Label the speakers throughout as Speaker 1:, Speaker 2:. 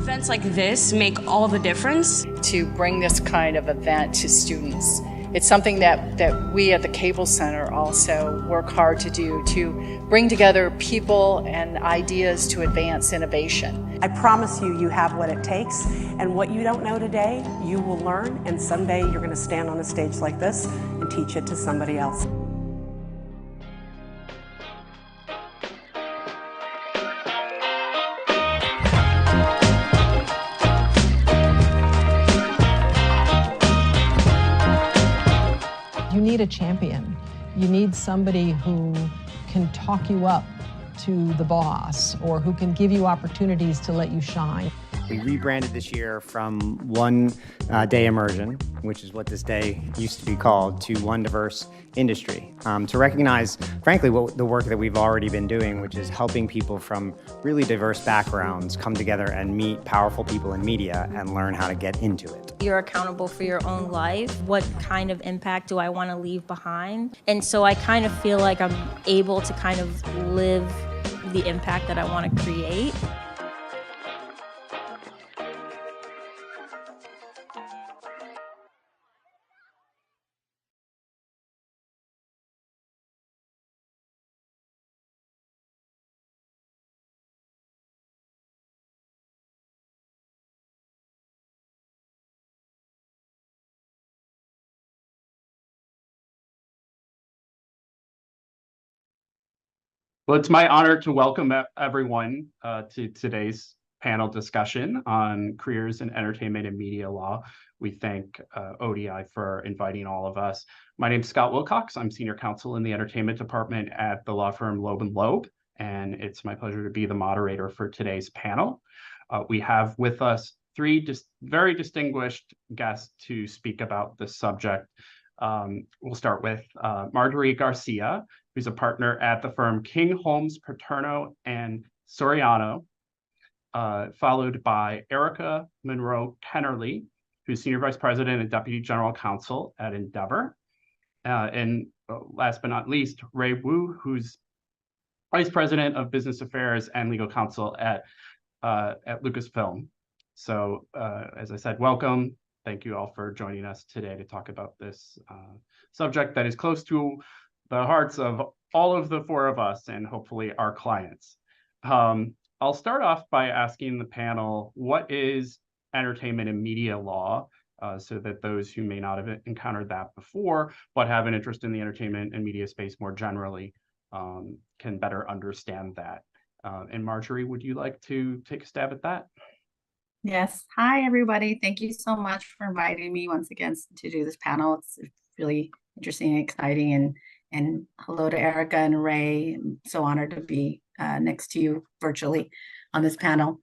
Speaker 1: Events like this make all the difference.
Speaker 2: To bring this kind of event to students, it's something that we at the Cable Center also work hard to do, to bring together people and ideas to advance innovation.
Speaker 3: I promise you, you have what it takes, and what you don't know today, you will learn, and someday you're going to stand on a stage like this and teach it to somebody else.
Speaker 4: You need a champion. You need somebody who can talk you up to the boss or who can give you opportunities to let you shine.
Speaker 5: We rebranded this year from One Day Immersion, which is what this day used to be called, to One Diverse Industry, to recognize, frankly, the work that we've already been doing, which is helping people from really diverse backgrounds come together and meet powerful people in media and learn how to get into it.
Speaker 6: You're accountable for your own life. What kind of impact do I want to leave behind? And so I kind of feel like I'm able to kind of live the impact that I want to create.
Speaker 7: Well, it's my honor to welcome everyone to today's panel discussion on careers in entertainment and media law. We thank ODI for inviting all of us. My name is Scott Wilcox. I'm senior counsel in the entertainment department at the law firm Loeb & Loeb, and it's my pleasure to be the moderator for today's panel. We have with us three very distinguished guests to speak about this subject. We'll start with Marjorie Garcia, who's a partner at the firm King, Holmes, Paterno, and Soriano, followed by Erica Monroe-Kennerly, who's Senior Vice President and Deputy General Counsel at Endeavor. And last but not least, Ray Wu, who's Vice President of Business Affairs and Legal Counsel at Lucasfilm. So as I said, welcome. Thank you all for joining us today to talk about this subject that is close to the hearts of all of the four of us and hopefully our clients. I'll start off by asking the panel, what is entertainment and media law, so that those who may not have encountered that before, but have an interest in the entertainment and media space more generally, can better understand that. And Marjorie, would you like to take a stab at that?
Speaker 8: Yes. Hi, everybody. Thank you so much for inviting me once again to do this panel. It's really interesting and exciting. And hello to Erica and Ray. I'm so honored to be next to you virtually on this panel.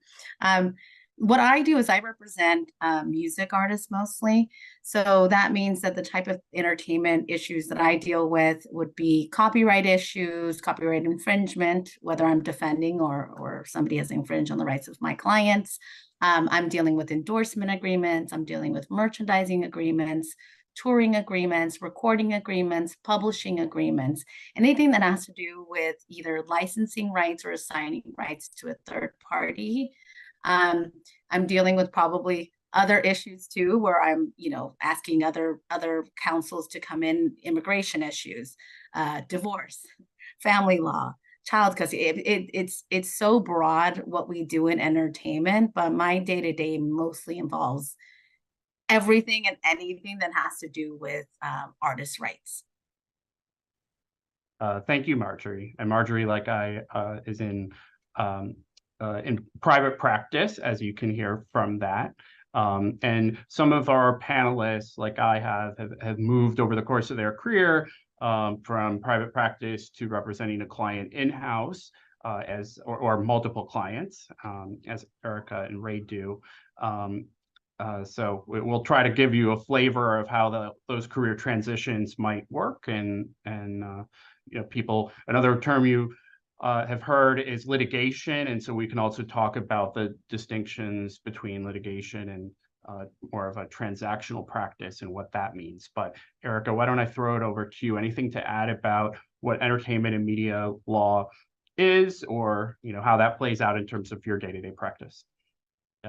Speaker 8: What I do is I represent music artists mostly. So that means that the type of entertainment issues that I deal with would be copyright issues, copyright infringement, whether I'm defending or somebody has infringed on the rights of my clients. I'm dealing with endorsement agreements. I'm dealing with merchandising agreements, touring agreements, recording agreements, publishing agreements, anything that has to do with either licensing rights or assigning rights to a third party. I'm dealing with probably other issues too, where I'm, asking other counsels to come in, immigration issues, divorce, family law, child custody. It's so broad what we do in entertainment, but my day-to-day mostly involves everything and anything that has to do with artist rights.
Speaker 7: Thank you, Marjorie. And Marjorie, like is in private practice, as you can hear from that. And some of our panelists, like I have moved over the course of their career from private practice to representing a client in-house or multiple clients, as Erica and Ray do. So we'll try to give you a flavor of how those career transitions might work, and people. Another term you have heard is litigation, and so we can also talk about the distinctions between litigation and more of a transactional practice and what that means. But Erica, why don't I throw it over to you? Anything to add about what entertainment and media law is, or how that plays out in terms of your day-to-day practice?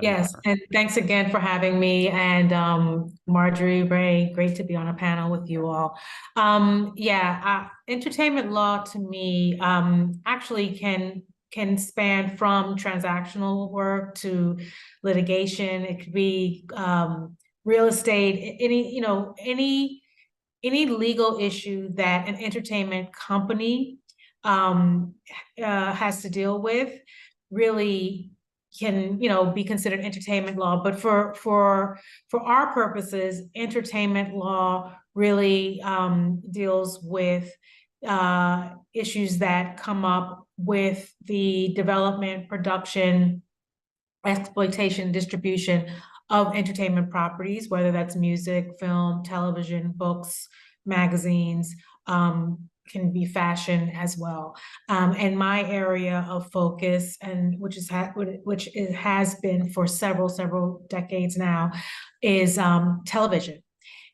Speaker 9: Yes, and thanks again for having me. And Marjorie, Ray, great to be on a panel with you all. Entertainment law to me actually can span from transactional work to litigation. It could be real estate, any legal issue that an entertainment company has to deal with really can be considered entertainment law. But for our purposes, entertainment law really deals with issues that come up with the development, production, exploitation, distribution of entertainment properties, whether that's music, film, television, books, magazines, can be fashion as well. And my area of focus, and which it has been for several decades now, is television.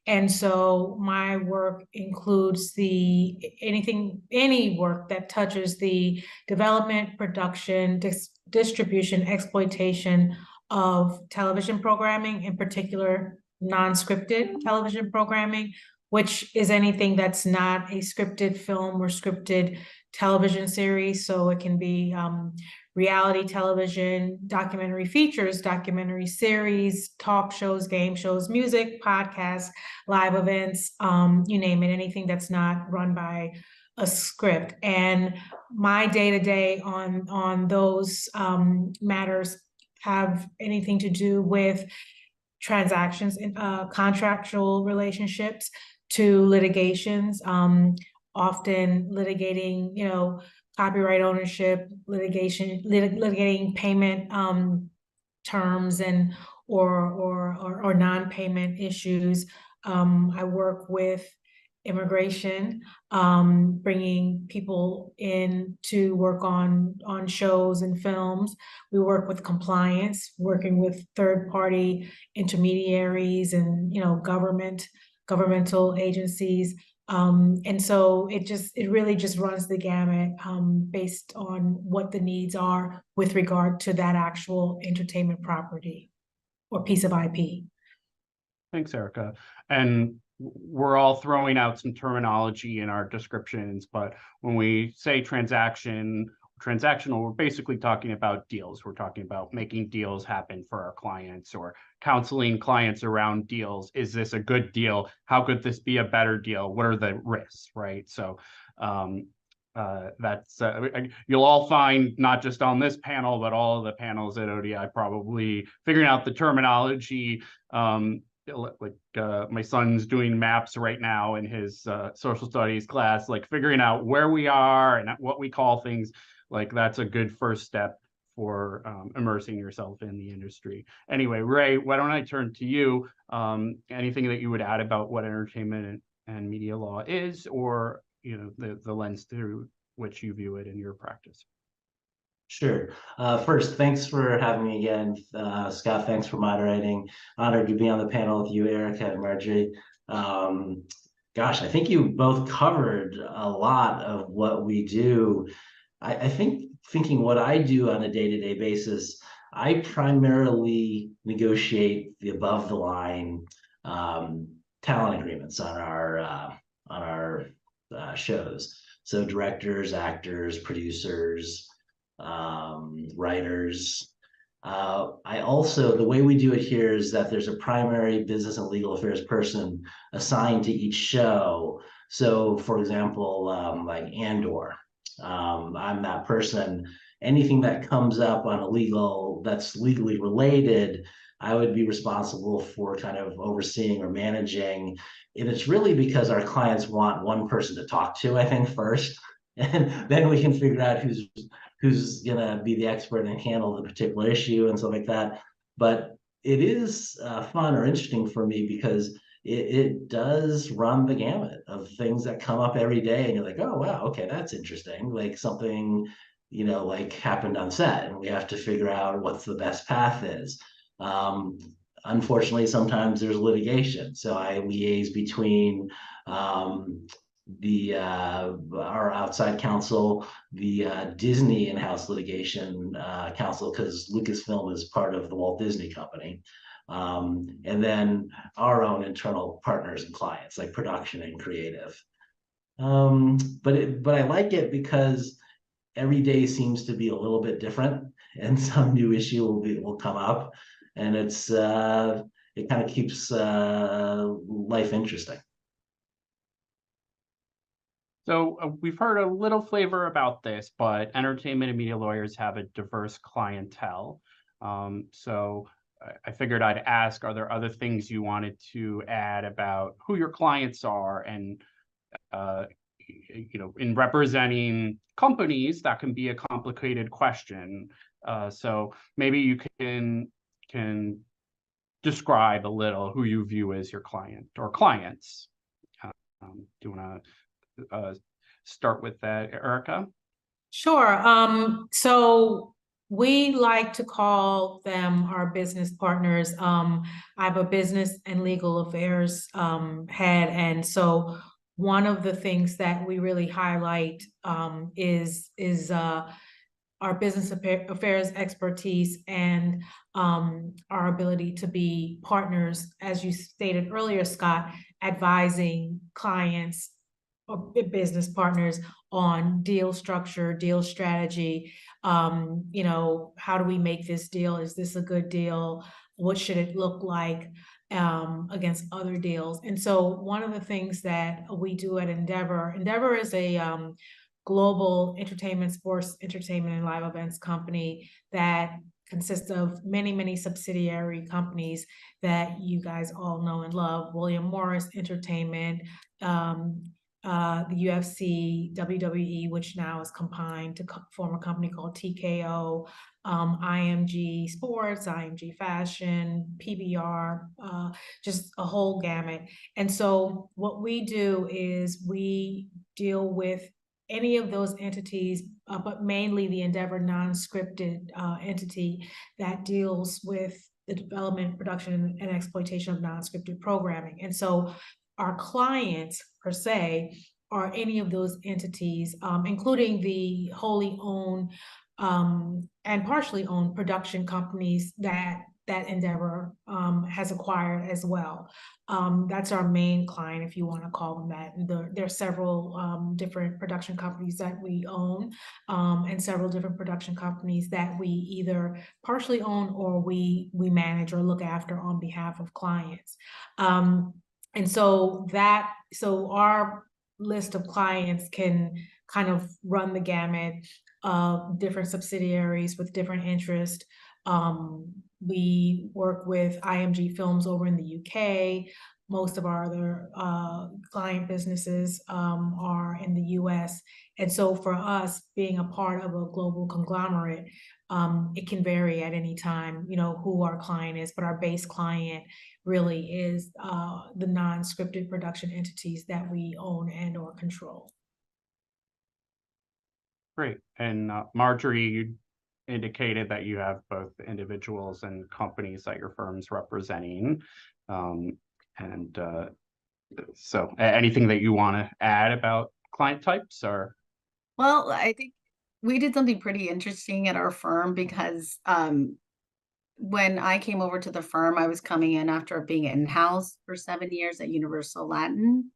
Speaker 9: And so my work includes any work that touches the development, production, distribution, exploitation of television programming, in particular non-scripted television programming, which is anything that's not a scripted film or scripted television series. So it can be reality television, documentary features, documentary series, talk shows, game shows, music, podcasts, live events, you name it, anything that's not run by a script. And my day-to-day on those matters have anything to do with transactions and contractual relationships to litigations, often litigating, copyright ownership, litigating payment terms and or non-payment issues. I work with immigration, bringing people in to work on shows and films. We work with compliance, working with third-party intermediaries and governmental agencies. And so it really just runs the gamut based on what the needs are with regard to that actual entertainment property or piece of IP.
Speaker 7: Thanks, Erica. And we're all throwing out some terminology in our descriptions, but when we say transactional, we're basically talking about deals. We're talking about making deals happen for our clients or counseling clients around deals. Is this a good deal? How could this be a better deal? What are the risks, right? So that's you'll all find, not just on this panel, but all of the panels at ODI, probably figuring out the terminology. My son's doing maps right now in his social studies class, like figuring out where we are and what we call things. Like that's a good first step for immersing yourself in the industry. Anyway, Ray, why don't I turn to you? Anything that you would add about what entertainment and media law is, or the lens through which you view it in your practice?
Speaker 10: Sure. First, thanks for having me again. Scott, thanks for moderating. Honored to be on the panel with you, Erica and Marjorie. Gosh, I think you both covered a lot of what we do. I think thinking what I do on a day-to-day basis, I primarily negotiate the above the line talent agreements on our shows. So directors, actors, producers, writers. The way we do it here is that there's a primary business and legal affairs person assigned to each show. So for example, like Andor, I'm that person. Anything that comes up on that's legally related, I would be responsible for kind of overseeing or managing. And it's really because our clients want one person to talk to, I think, first. And then we can figure out who's gonna be the expert and handle the particular issue and stuff like that. But it is fun or interesting for me because it does run the gamut of things that come up every day, and you're like, oh wow, okay, that's interesting. Like something, like happened on set, and we have to figure out what's the best path is. Unfortunately, sometimes there's litigation, so I liaise between our outside counsel, the Disney in-house litigation counsel, because Lucasfilm is part of the Walt Disney Company. And then our own internal partners and clients like production and creative. But I like it because every day seems to be a little bit different, and some new issue will come up, and it kind of keeps life interesting.
Speaker 7: So we've heard a little flavor about this, but entertainment and media lawyers have a diverse clientele. So I figured I'd ask, are there other things you wanted to add about who your clients are and in representing companies, that can be a complicated question. So maybe you can describe a little who you view as your client or clients. Do you want to start with that, Erica?
Speaker 9: Sure. So we like to call them our business partners. I have a business and legal affairs head, and so one of the things that we really highlight is our business affairs expertise and our ability to be partners, as you stated earlier, Scott, advising clients or business partners on deal structure, deal strategy. How do we make this deal? Is this a good deal? What should it look like against other deals? And so one of the things that we do at Endeavor is a global entertainment, sports entertainment, and live events company that consists of many, many subsidiary companies that you guys all know and love. William Morris Entertainment, the UFC, WWE, which now is combined to form a company called TKO, IMG Sports, IMG Fashion, PBR, just a whole gamut. And so what we do is we deal with any of those entities, but mainly the Endeavor non-scripted entity that deals with the development, production, and exploitation of non-scripted programming. And so our clients, per se, are any of those entities, including the wholly owned and partially owned production companies that Endeavor has acquired as well. That's our main client, if you want to call them that. And there are several different production companies that we own, and several different production companies that we either partially own or we manage or look after on behalf of clients. And so our list of clients can kind of run the gamut of different subsidiaries with different interests. We work with IMG Films over in the UK. Most of our other client businesses are in the US. And so for us, being a part of a global conglomerate, it can vary at any time, who our client is, but our base client really is the non-scripted production entities that we own and or control.
Speaker 7: Great. And Marjorie, you indicated that you have both individuals and companies that your firm's representing. So anything that you want to add about client types or?
Speaker 8: Well, I think we did something pretty interesting at our firm because when I came over to the firm, I was coming in after being in-house for 7 years at Universal Latin.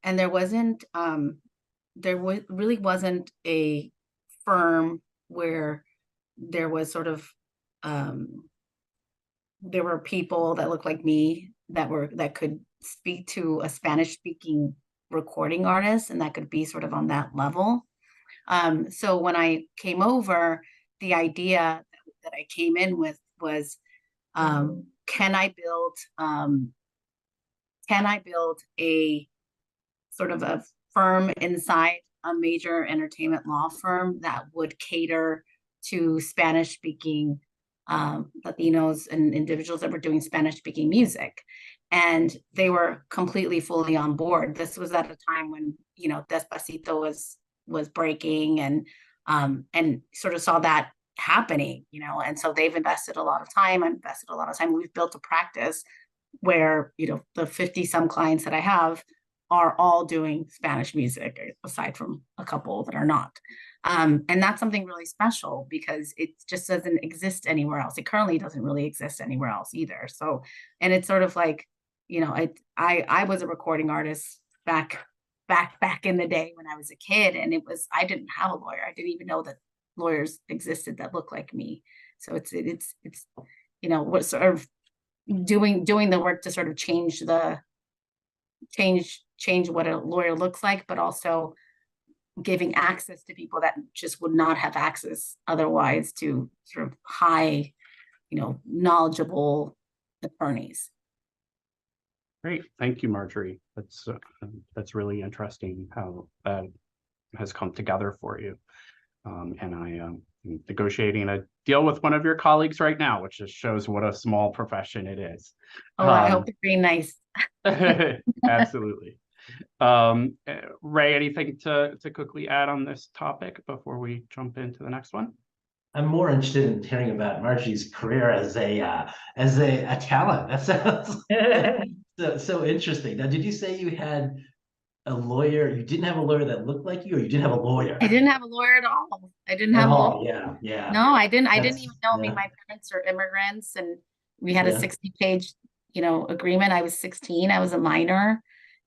Speaker 8: And there really wasn't a firm where there was sort of, there were people that looked like me that could speak to a Spanish-speaking recording artist, and that could be sort of on that level. So when I came over, the idea that I came in with was, can I build a sort of a firm inside a major entertainment law firm that would cater to Spanish-speaking Latinos and individuals that were doing Spanish-speaking music. And they were completely, fully on board. This was at a time when, Despacito was breaking and sort of saw that happening, and so they've invested a lot of time. I invested a lot of time. We've built a practice where, the 50 some clients that I have, are all doing Spanish music, aside from a couple that are not. And that's something really special because it just doesn't exist anywhere else. It currently doesn't really exist anywhere else either. So, and it's sort of like, you know, I was a recording artist back in the day when I was a kid, and I didn't have a lawyer. I didn't even know that lawyers existed that look like me. So it's you know, what sort of doing the work to sort of change what a lawyer looks like, but also giving access to people that just would not have access otherwise to sort of high, you know, knowledgeable attorneys.
Speaker 7: Great, thank you, Marjorie. That's really interesting how that has come together for you. And I am negotiating a deal with one of your colleagues right now, which just shows what a small profession it is.
Speaker 8: Oh, I hope it's very nice.
Speaker 7: Absolutely. Ray, anything to quickly add on this topic before we jump into the next one?
Speaker 10: I'm more interested in hearing about Margie's career as a talent. That sounds so interesting. Now, did you say you had a lawyer? You didn't have a lawyer that looked like you, or you didn't have a lawyer?
Speaker 8: I didn't have a lawyer at all. I didn't have a lawyer.
Speaker 10: Yeah.
Speaker 8: No, I didn't even know. I mean, my parents are immigrants, and we had a 60-page, you know, agreement. I was 16. I was a minor,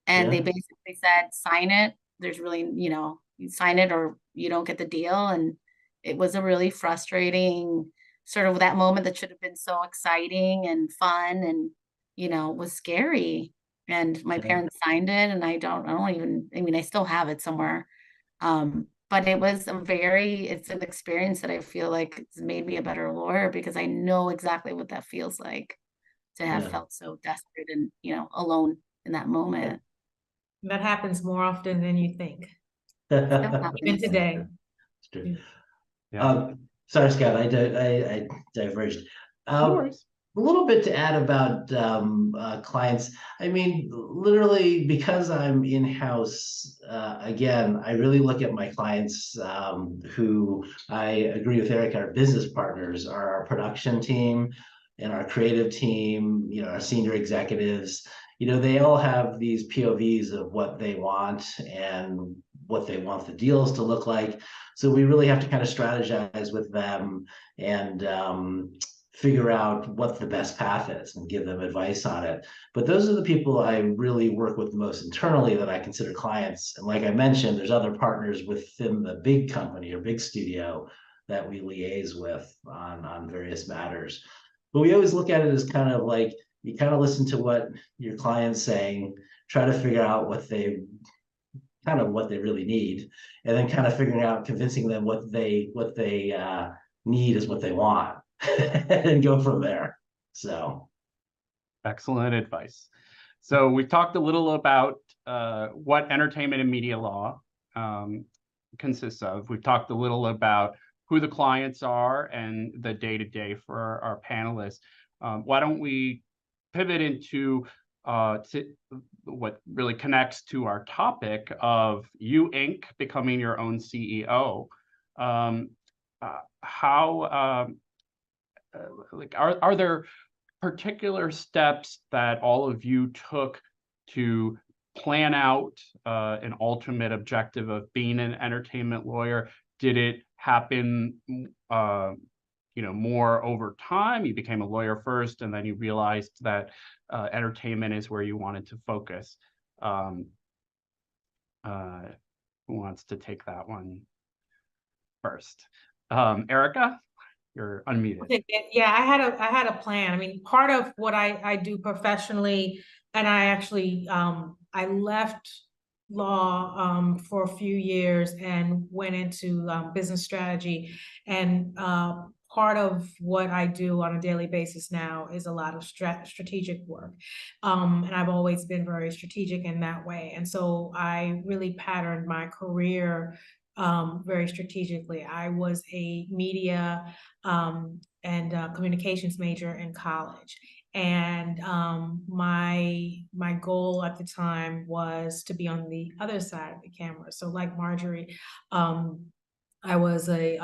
Speaker 8: and they basically said, sign it. There's really, you know, you sign it or you don't get the deal. And it was a really frustrating sort of that moment that should have been so exciting and fun, and, you know, was scary. And my parents signed it, and I mean, I still have it somewhere. But it was it's an experience that I feel like it's made me a better lawyer, because I know exactly what that feels like to have felt so desperate and, you know, alone in that moment.
Speaker 9: That happens more often than you think.
Speaker 8: Even
Speaker 9: today.
Speaker 10: Sorry, Scott, I diverged. A little bit to add about clients. I mean, literally, because I'm in-house, again, I really look at my clients who I agree with Eric, our business partners, are our production team and our creative team, you know, our senior executives. You know, they all have these POVs of what they want and what they want the deals to look like. So we really have to kind of strategize with them and figure out what the best path is and give them advice on it. But those are the people I really work with the most internally that I consider clients. And like I mentioned, there's other partners within the big company or big studio that we liaise with on various matters. But we always look at it as kind of like, you kind of listen to what your client's saying, try to figure out what they really need, and then kind of figuring out, convincing them what they need is what they want, and go from there. So
Speaker 7: excellent advice. So we talked a little about what entertainment and media law consists of. We've talked a little about who the clients are and the day-to-day for our panelists. Why don't we pivot into what really connects to our topic of you, Inc., becoming your own CEO. Are there particular steps that all of you took to plan out an ultimate objective of being an entertainment lawyer? Did it happen you know, more over time? You became a lawyer first, and then you realized that entertainment is where you wanted to focus. Who wants to take that one first? Erica, you're unmuted.
Speaker 9: Yeah, I had a plan. I mean, part of what I do professionally, and I actually I left law for a few years and went into business strategy, and part of what I do on a daily basis now is a lot of strategic work. And I've always been very strategic in that way. And so I really patterned my career very strategically. I was a media and communications major in college. And my goal at the time was to be on the other side of the camera. So like Marjorie, I was a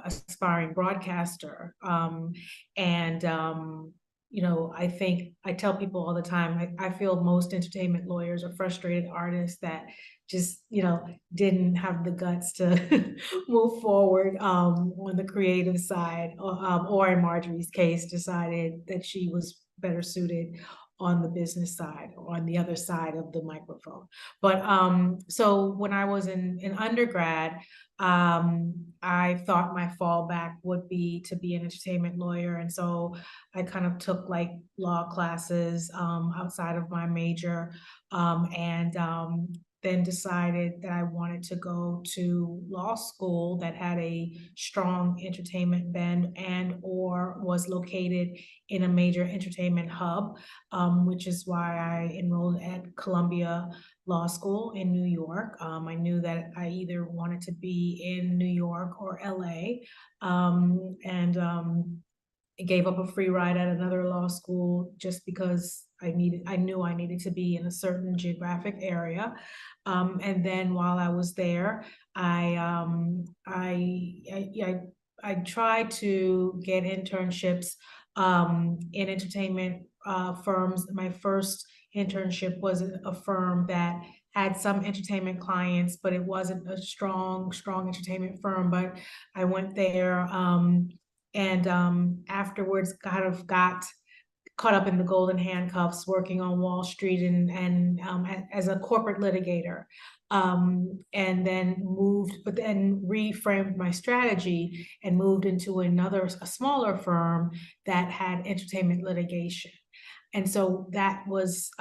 Speaker 9: aspiring broadcaster, and I think I tell people all the time, I feel most entertainment lawyers are frustrated artists that just, didn't have the guts to move forward on the creative side, or in Marjorie's case, decided that she was better suited on the business side or on the other side of the microphone. But so when I was in undergrad, I thought my fallback would be to be an entertainment lawyer. And so I kind of took like law classes outside of my major, and then decided that I wanted to go to law school that had a strong entertainment bend and or was located in a major entertainment hub, which is why I enrolled at Columbia Law School in New York. I knew that I either wanted to be in New York or LA, and gave up a free ride at another law school just because I knew I needed to be in a certain geographic area. And then while I was there, I tried to get internships in entertainment firms. My first internship was a firm that had some entertainment clients, but it wasn't a strong entertainment firm. But I went there, and afterwards kind of got caught up in the golden handcuffs working on Wall Street and as a corporate litigator, and then reframed my strategy and moved into a smaller firm that had entertainment litigation. And so that was,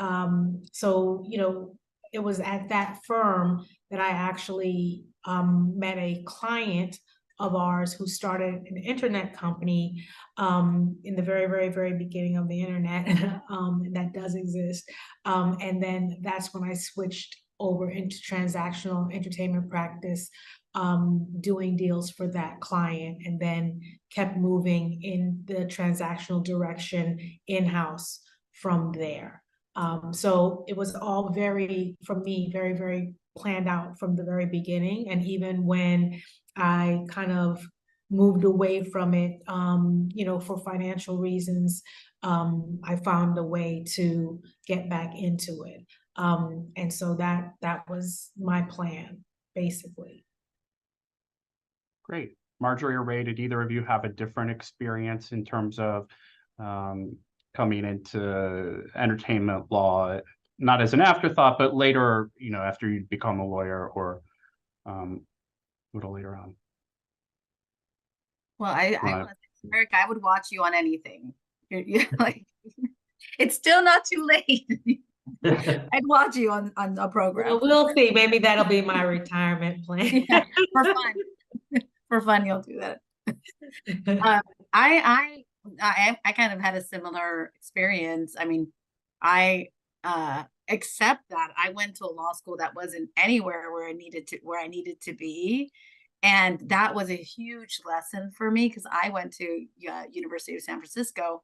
Speaker 9: it was at that firm that I actually met a client of ours who started an internet company in the very, very, very beginning of the internet. That does exist. And then that's when I switched over into transactional entertainment practice, doing deals for that client, and then kept moving in the transactional direction in-house from there. So it was all for me, very, very planned out from the very beginning. And even when I kind of moved away from it, for financial reasons, I found a way to get back into it. And so that was my plan, basically.
Speaker 7: Great. Marjorie or Ray, did either of you have a different experience in terms of coming into entertainment law, not as an afterthought, but later, after you become a lawyer, or a little later on?
Speaker 8: Well, Eric, I would watch you on anything. You're like, it's still not too late. I'd watch you on a program.
Speaker 9: Well, we'll see. Maybe that'll be my retirement plan.
Speaker 8: Yeah, for fun. For fun, you'll do that. I kind of had a similar experience. I mean, I except that I went to a law school that wasn't anywhere where I needed to be. And that was a huge lesson for me because I went to University of San Francisco.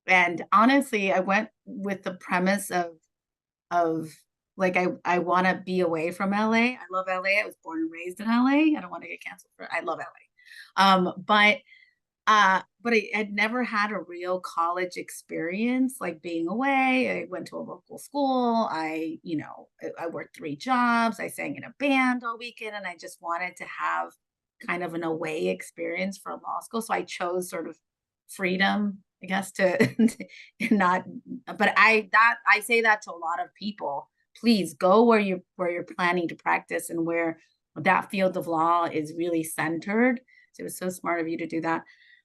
Speaker 8: And honestly, I went with the premise of like, I want to be away from LA. I love LA. I was born and raised in LA. I don't want to get canceled I love LA. But I had never had a real college experience, like being away. I went to a local school. I worked 3 jobs. I sang in a band all weekend, and I just wanted to have kind of an away experience for law school. So I chose sort of freedom, I guess, to not. But I say that to a lot of people. Please go where you're planning to practice and where that field of law is really centered. So it was so smart of you to do that.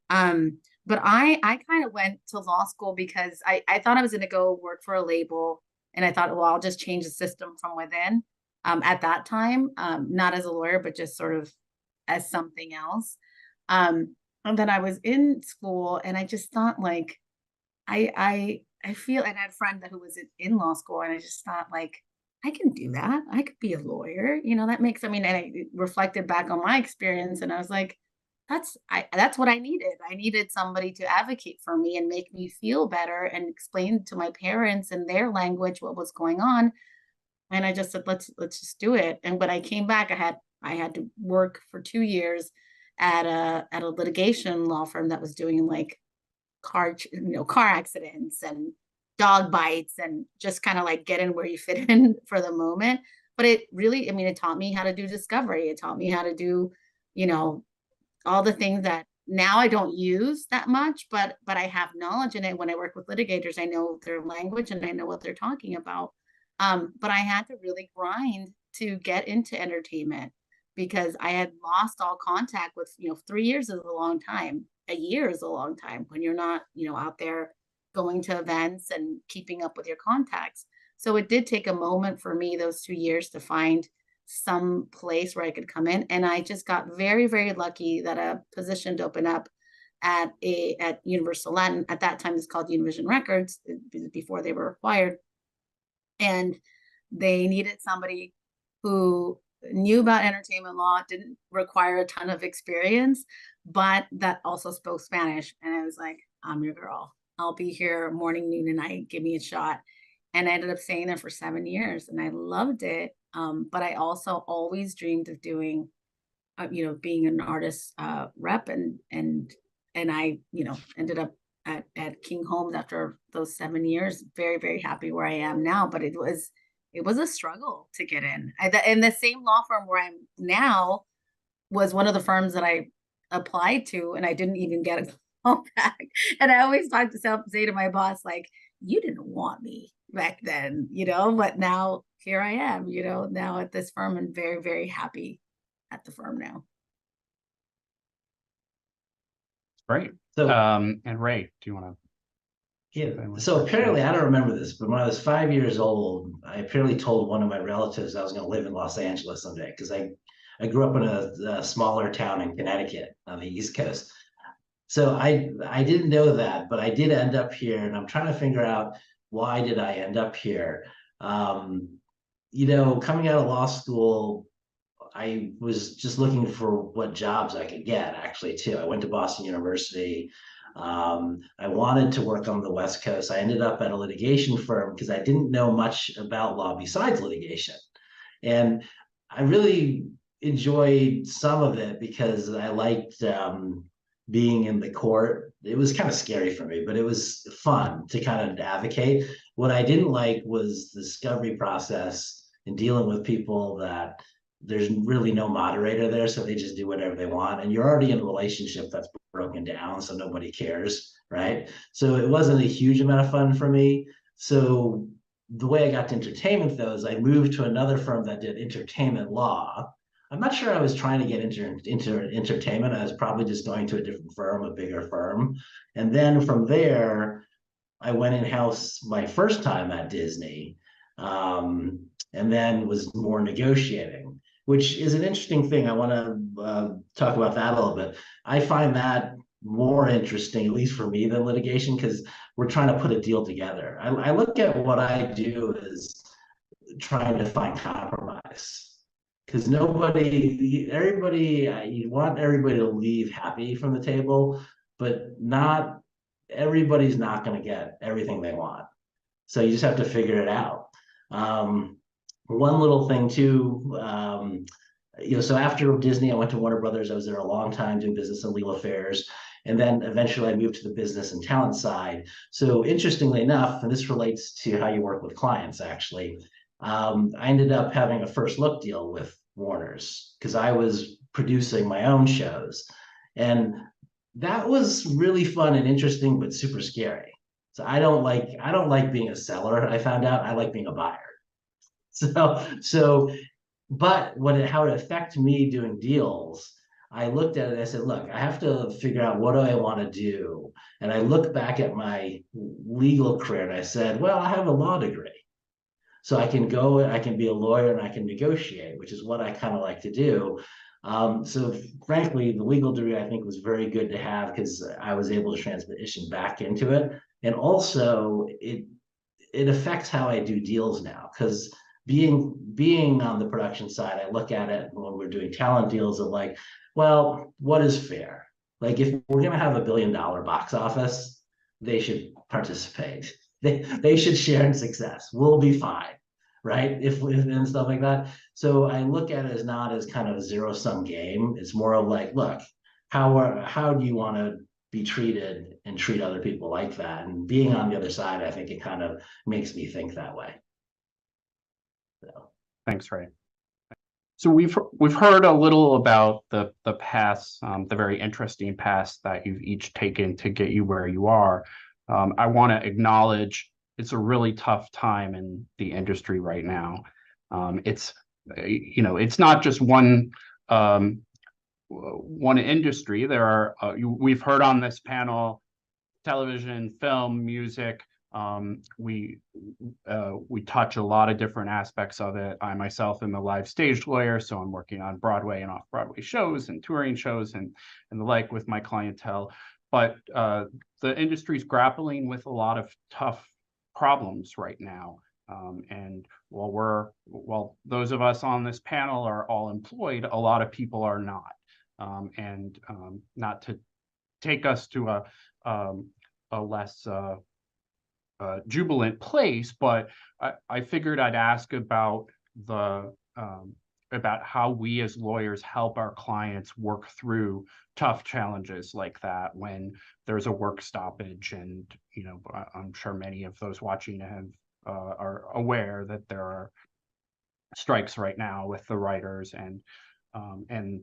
Speaker 8: But I kind of went to law school because I thought I was going to go work for a label, and I thought, well, I'll just change the system from within. At that time, not as a lawyer, but just sort of as something else. And then I was in school, and I just thought, like, I feel, and I had a friend who was in law school, and I just thought, like, I can do that. I could be a lawyer. That makes, and I reflected back on my experience, and I was like, that's what I needed. I needed somebody to advocate for me and make me feel better and explain to my parents in their language what was going on. And I just said, let's just do it. And when I came back, I had to work for 2 years at a litigation law firm that was doing like car accidents and dog bites, and just kind of like get in where you fit in for the moment. But it really, I mean, it taught me how to do discovery. It taught me how to do, all the things that now I don't use that much, but I have knowledge in it. When I work with litigators, I know their language and I know what they're talking about. But I had to really grind to get into entertainment because I had lost all contact with, 3 years is a long time. A year is a long time when you're not, out there going to events and keeping up with your contacts. So it did take a moment for me, those 2 years, to find some place where I could come in. And I just got very, very lucky that a position opened up at Universal Latin. At that time, it's called Univision Records, before they were acquired. And they needed somebody who knew about entertainment law, didn't require a ton of experience, but that also spoke Spanish. And I was like, I'm your girl. I'll be here morning, noon, and night. Give me a shot. And I ended up staying there for 7 years, and I loved it. But I also always dreamed of doing, being an artist rep, and I, ended up at King Holmes after those 7 years. Very, very happy where I am now. But it was a struggle to get in. And the same law firm where I'm now was one of the firms that I applied to, and I didn't even get a call back. And I always say to my boss, like, you didn't want me back then, but now here I am, now at this firm, and very, very happy at the firm now.
Speaker 7: Great.
Speaker 10: So,
Speaker 7: and Ray, do you want to?
Speaker 10: Yeah. So apparently, I don't remember this, but when I was 5 years old, I apparently told one of my relatives I was going to live in Los Angeles someday, because I grew up in a smaller town in Connecticut on the East Coast. So I didn't know that, but I did end up here, and I'm trying to figure out, why did I end up here? Coming out of law school, I was just looking for what jobs I could get, actually, too. I went to Boston University. I wanted to work on the West Coast. I ended up at a litigation firm because I didn't know much about law besides litigation. And I really enjoyed some of it because I liked being in the court. It was kind of scary for me, but it was fun to kind of advocate. What I didn't like was the discovery process and dealing with people that there's really no moderator there, so they just do whatever they want, and you're already in a relationship that's broken down, so nobody cares, right? So it wasn't a huge amount of fun for me. So the way I got to entertainment, though, is I moved to another firm that did entertainment law. I'm not sure I was trying to get into entertainment. I was probably just going to a different firm, a bigger firm. And then from there, I went in-house my first time at Disney, and then was more negotiating, which is an interesting thing. I want to talk about that a little bit. I find that more interesting, at least for me, than litigation, because we're trying to put a deal together. I look at what I do as trying to find compromise, because you want everybody to leave happy from the table, but not everybody's not going to get everything they want. So you just have to figure it out. One little thing too, so after Disney, I went to Warner Brothers. I was there a long time doing business and legal affairs. And then eventually I moved to the business and talent side. So interestingly enough, and this relates to how you work with clients, actually, I ended up having a first look deal with Warner's because I was producing my own shows. And that was really fun and interesting, but super scary. So I don't like being a seller. I found out I like being a buyer. But how it affected me doing deals, I looked at it and I said, look, I have to figure out, what do I want to do? And I looked back at my legal career and I said, well, I have a law degree. So I can be a lawyer and I can negotiate, which is what I kind of like to do. So frankly, the legal degree I think was very good to have because I was able to transition back into it. And also it affects how I do deals now, because being on the production side, I look at it when we're doing talent deals of like, well, what is fair? Like, if we're going to have $1 billion box office, they should participate. They should share in success. We'll be fine, right? If and stuff like that. So I look at it as not as kind of a zero-sum game. It's more of like, look, how do you want to be treated and treat other people like that. And being on the other side, I think it kind of makes me think that way. So.
Speaker 7: Thanks, Ray. So we've heard a little about the paths, the very interesting paths that you've each taken to get you where you are. I want to acknowledge it's a really tough time in the industry right now. It's not just one industry. There are we've heard on this panel, television, film, music. We touch a lot of different aspects of it. I myself am a live stage lawyer, so I'm working on Broadway and off-Broadway shows and touring shows and the like with my clientele. But the industry's grappling with a lot of tough problems right now. And while those of us on this panel are all employed, a lot of people are not. Not to take us to a less jubilant place, but I figured I'd ask about about how we as lawyers help our clients work through tough challenges like that when there's a work stoppage. And I'm sure many of those watching are aware that there are strikes right now with the writers and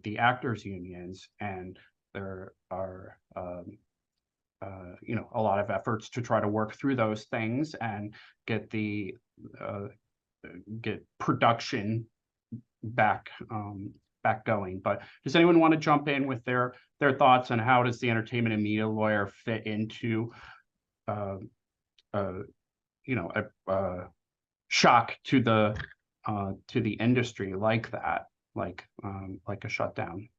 Speaker 7: the actors unions, and there are a lot of efforts to try to work through those things and get production back going. But does anyone want to jump in with their thoughts on how does the entertainment and media lawyer fit into a shock to the industry like that, like a shutdown?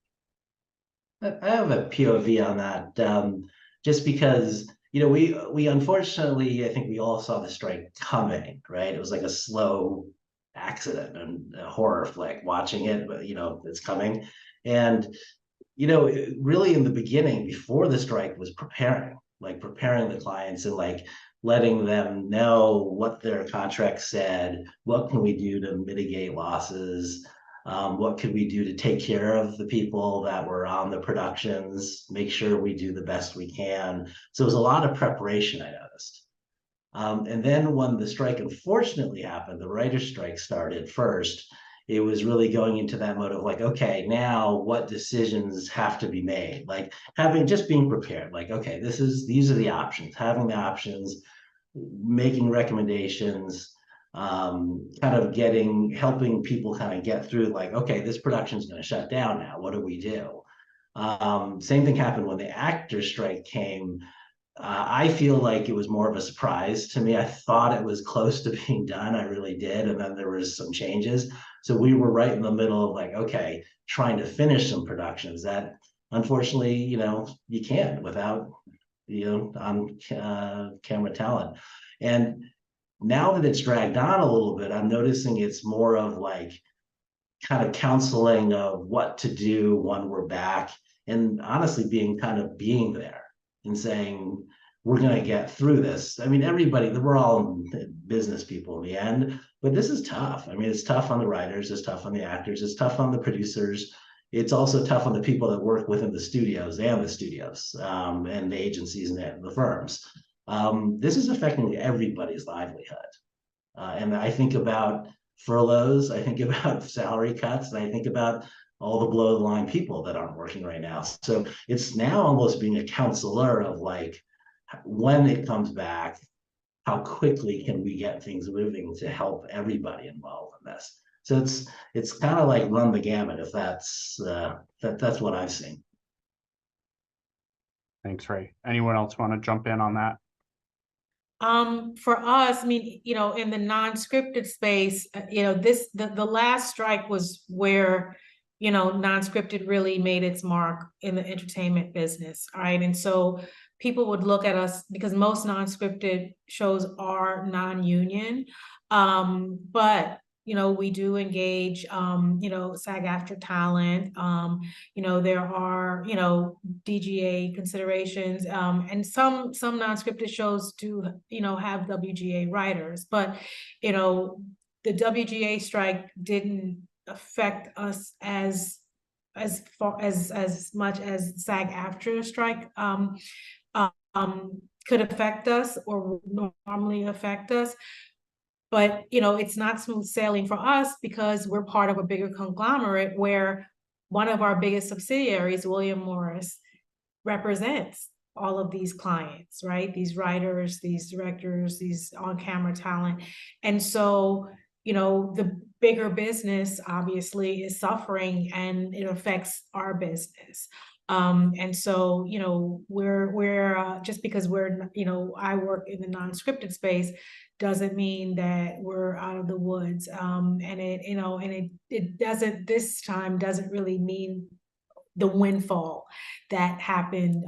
Speaker 10: I have a POV on that, just because we unfortunately, I think we all saw the strike coming, right? It was like a slow accident and a horror flick watching it, but it's coming. And really in the beginning, before the strike, was preparing the clients and letting them know what their contract said, what can we do to mitigate losses, what could we do to take care of the people that were on the productions, make sure we do the best we can. So it was a lot of preparation, I noticed. And then when the strike unfortunately happened, the writer's strike started first, it was really going into that mode of okay, now what decisions have to be made? Being prepared, okay, these are the options, having the options, making recommendations, helping people kind of get through okay, this production's going to shut down now. What do we do? Same thing happened when the actors strike came. I feel like it was more of a surprise to me. I thought it was close to being done. I really did. And then there was some changes. So we were right in the middle of okay, trying to finish some productions that unfortunately, you can't without, on camera talent. And now that it's dragged on a little bit, I'm noticing it's more of kind of counseling of what to do when we're back, and honestly being there and saying, we're going to get through this. I mean, we're all business people in the end, but this is tough. I mean, it's tough on the writers, it's tough on the actors, it's tough on the producers. It's also tough on the people that work within the studios and the agencies and the firms. This is affecting everybody's livelihood. And I think about furloughs, I think about salary cuts, and I think about all the below the line people that aren't working right now. So it's now almost being a counselor of when it comes back, how quickly can we get things moving to help everybody involved in this? So it's kind of run the gamut, if that's what I've seen.
Speaker 7: Thanks, Ray. Anyone else want to jump in on that?
Speaker 9: For us, I mean, in the non-scripted space, the last strike was where, non-scripted really made its mark in the entertainment business, right? And so people would look at us because most non-scripted shows are non-union, but we do engage, SAG-AFTRA talent. There are, DGA considerations, and some non-scripted shows do, have WGA writers, but, the WGA strike didn't affect us as as much as SAG-AFTRA strike could affect us or would normally affect us. But, it's not smooth sailing for us because we're part of a bigger conglomerate where one of our biggest subsidiaries, William Morris, represents all of these clients, right? These writers, these directors, these on-camera talent. And so, the bigger business obviously is suffering and it affects our business. And so, we're just because we're, I work in the non-scripted space doesn't mean that we're out of the woods. And it doesn't, this time doesn't really mean the windfall that happened,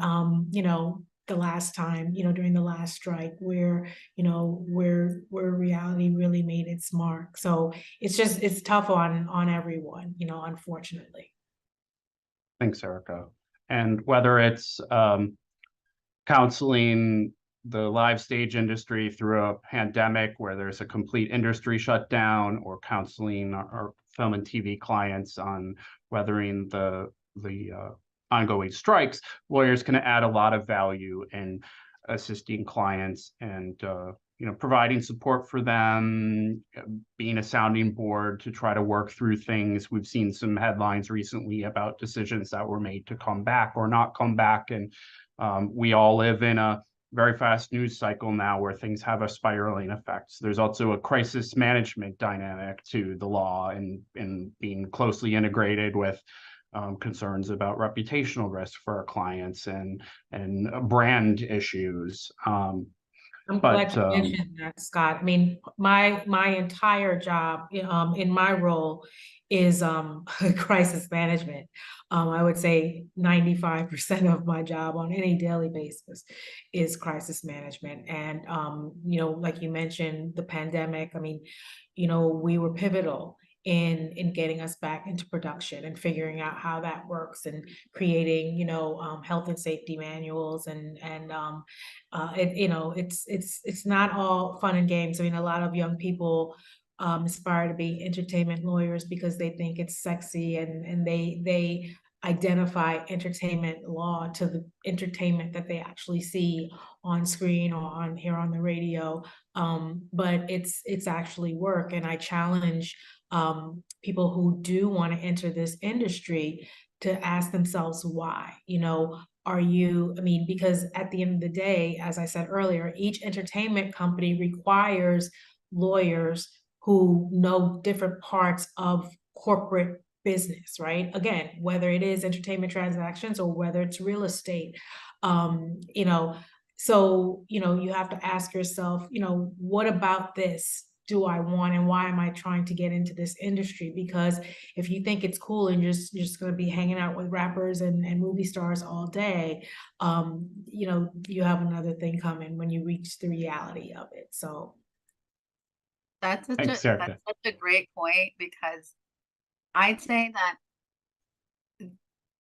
Speaker 9: the last time, during the last strike where, where reality really made its mark. So it's tough on everyone, unfortunately.
Speaker 7: Thanks, Erica. And whether it's counseling the live stage industry through a pandemic where there's a complete industry shutdown, or counseling our film and TV clients on weathering the ongoing strikes, lawyers can add a lot of value in assisting clients and providing support for them, being a sounding board to try to work through things. We've seen some headlines recently about decisions that were made to come back or not come back, and we all live in a very fast news cycle now where things have a spiraling effect. So there's also a crisis management dynamic to the law and being closely integrated with concerns about reputational risk for our clients and brand issues.
Speaker 9: I'm glad you mentioned that, Scott. I mean, my entire job in my role is crisis management. I would say 95% of my job on any daily basis is crisis management. And like you mentioned, the pandemic, I mean, we were pivotal in getting us back into production and figuring out how that works and creating, health and safety manuals and it's not all fun and games. I mean, a lot of young people aspire to be entertainment lawyers because they think it's sexy and they identify entertainment law to the entertainment that they actually see on screen or on here on the radio. But it's actually work. And I challenge people who do want to enter this industry to ask themselves why, because at the end of the day, as I said earlier, each entertainment company requires lawyers who know different parts of corporate business, right? Again, whether it is entertainment transactions or whether it's real estate, so, you have to ask yourself, what about this do I want and why am I trying to get into this industry? Because if you think it's cool and you're just going to be hanging out with rappers and movie stars all day, you have another thing coming when you reach the reality of it. So
Speaker 8: that's such a great point, because I'd say that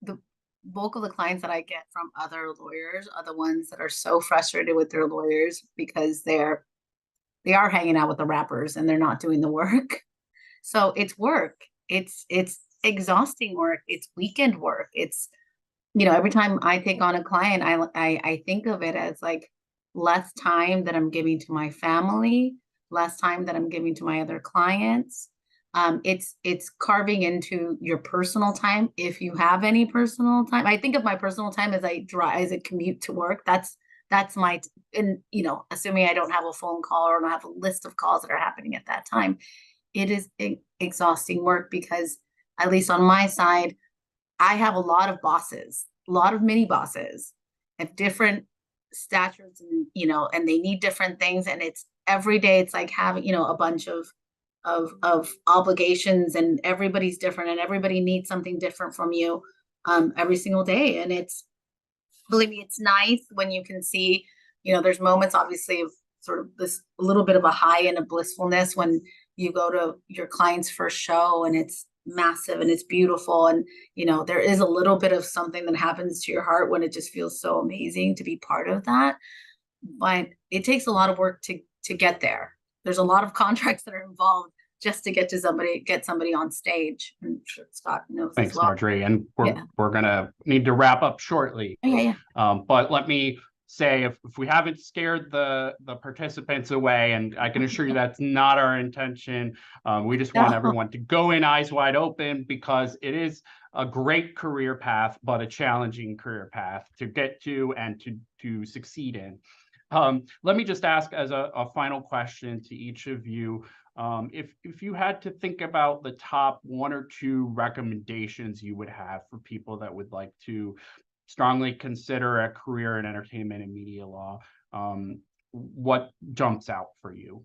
Speaker 8: the bulk of the clients that I get from other lawyers are the ones that are so frustrated with their lawyers because they are hanging out with the rappers and they're not doing the work. So it's work. It's exhausting work. It's weekend work. It's, every time I take on a client, I think of it as like less time that I'm giving to my family, less time that I'm giving to my other clients. It's carving into your personal time. If you have any personal time, I think of my personal time as I commute to work. That's my, and assuming I don't have a phone call or don't have a list of calls that are happening at that time, it is exhausting work because, at least on my side, I have a lot of bosses, a lot of mini bosses of different statures, and and they need different things, and it's every day. It's like having a bunch of obligations, and everybody's different, and everybody needs something different from you every single day, and believe me, it's nice when you can see, there's moments obviously of sort of this a little bit of a high and a blissfulness when you go to your client's first show and it's massive and it's beautiful. And, there is a little bit of something that happens to your heart when it just feels so amazing to be part of that. But it takes a lot of work to get there. There's a lot of contracts that are involved just to get somebody on stage. I'm sure Scott knows as
Speaker 7: Thanks,
Speaker 8: well.
Speaker 7: Marjorie. And we're,
Speaker 8: Yeah.
Speaker 7: we're gonna need to wrap up shortly.
Speaker 8: Yeah.
Speaker 7: But let me say, if we haven't scared the participants away, and I can assure you that's not our intention, we just want everyone to go in eyes wide open, because it is a great career path, but a challenging career path to get to and to succeed in. Let me just ask as a final question to each of you, if you had to think about the top 1 or 2 recommendations you would have for people that would like to strongly consider a career in entertainment and media law, what jumps out for you?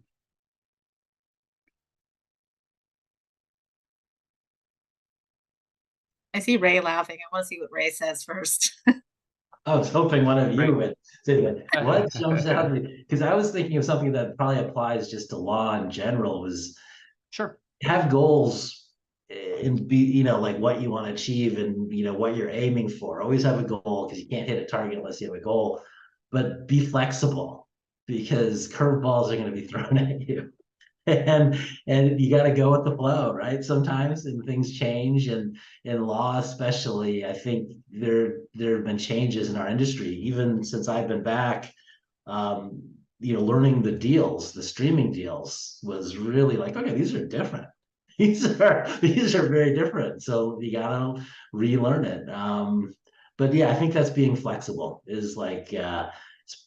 Speaker 8: I see Ray laughing. I want to see what Ray says first.
Speaker 10: I was hoping one of you would say that. What jumps out? Because I was thinking of something that probably applies just to law in general, was
Speaker 7: Sure.
Speaker 10: have goals and be, like what you want to achieve and, what you're aiming for. Always have a goal, because you can't hit a target unless you have a goal, but be flexible, because curveballs are going to be thrown at you. and you got to go with the flow, right? Sometimes, and things change, and in law especially, I think there have been changes in our industry even since I've been back. Learning the streaming deals was really like, okay, these are different. These are very different, so you gotta relearn it. But yeah, I think that's being flexible, is like,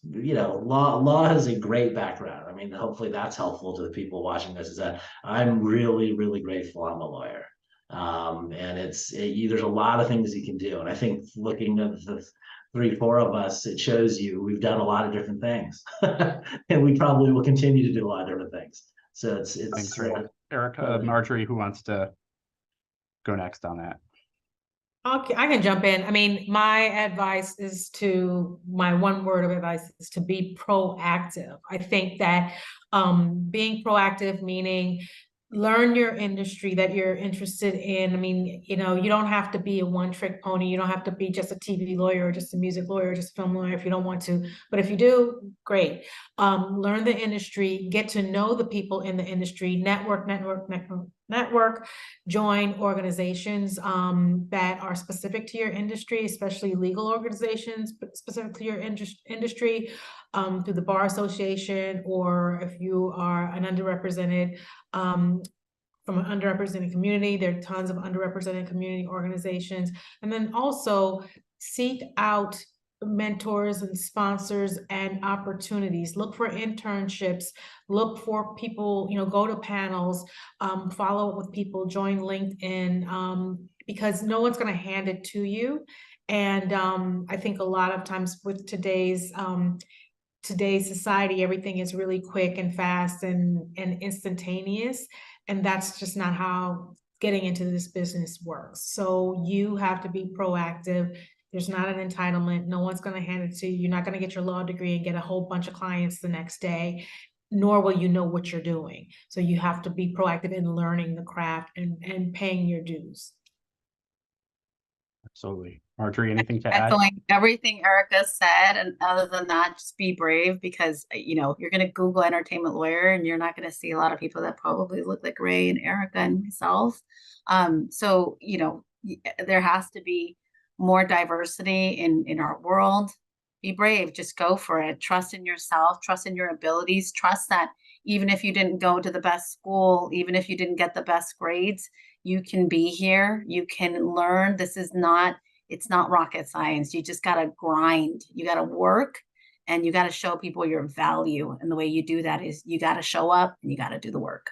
Speaker 10: law has a great background. I mean, hopefully that's helpful to the people watching this, is that I'm really, really grateful I'm a lawyer. And there's a lot of things you can do. And I think looking at the 3-4 of us, it shows you we've done a lot of different things. And we probably will continue to do a lot of different things. So it's
Speaker 7: Thanks, Ray. Erica, Marjorie, who wants to go next on that?
Speaker 9: Okay, I can jump in. I mean, my one word of advice is to be proactive. I think that being proactive, meaning learn your industry that you're interested in. I mean, you don't have to be a one-trick pony. You don't have to be just a TV lawyer or just a music lawyer or just a film lawyer if you don't want to. But if you do, great. Learn the industry, get to know the people in the industry, network, join organizations that are specific to your industry, especially legal organizations, but specific to your industry, through the Bar Association, or if you are an underrepresented from an underrepresented community, there are tons of underrepresented community organizations. And then also seek out mentors and sponsors and opportunities. Look for internships, look for people, go to panels, follow up with people, join LinkedIn, because no one's going to hand it to you. And I think a lot of times with today's society, everything is really quick and fast and instantaneous. And that's just not how getting into this business works. So you have to be proactive. There's not an entitlement. No one's going to hand it to you. You're not going to get your law degree and get a whole bunch of clients the next day, nor will you know what you're doing. So you have to be proactive in learning the craft and paying your dues.
Speaker 7: Absolutely. Marjorie, anything to add?
Speaker 8: Echoing everything Erica said, and other than that, just be brave, because you're going to Google entertainment lawyer and you're not going to see a lot of people that probably look like Ray and Erica and myself. So there has to be more diversity in our world. Be brave, just go for it. Trust in yourself, trust in your abilities, trust that even if you didn't go to the best school, even if you didn't get the best grades, you can be here, you can learn. It's not rocket science. You just got to grind. You got to work, and you got to show people your value. And the way you do that is you got to show up and you got to do the work.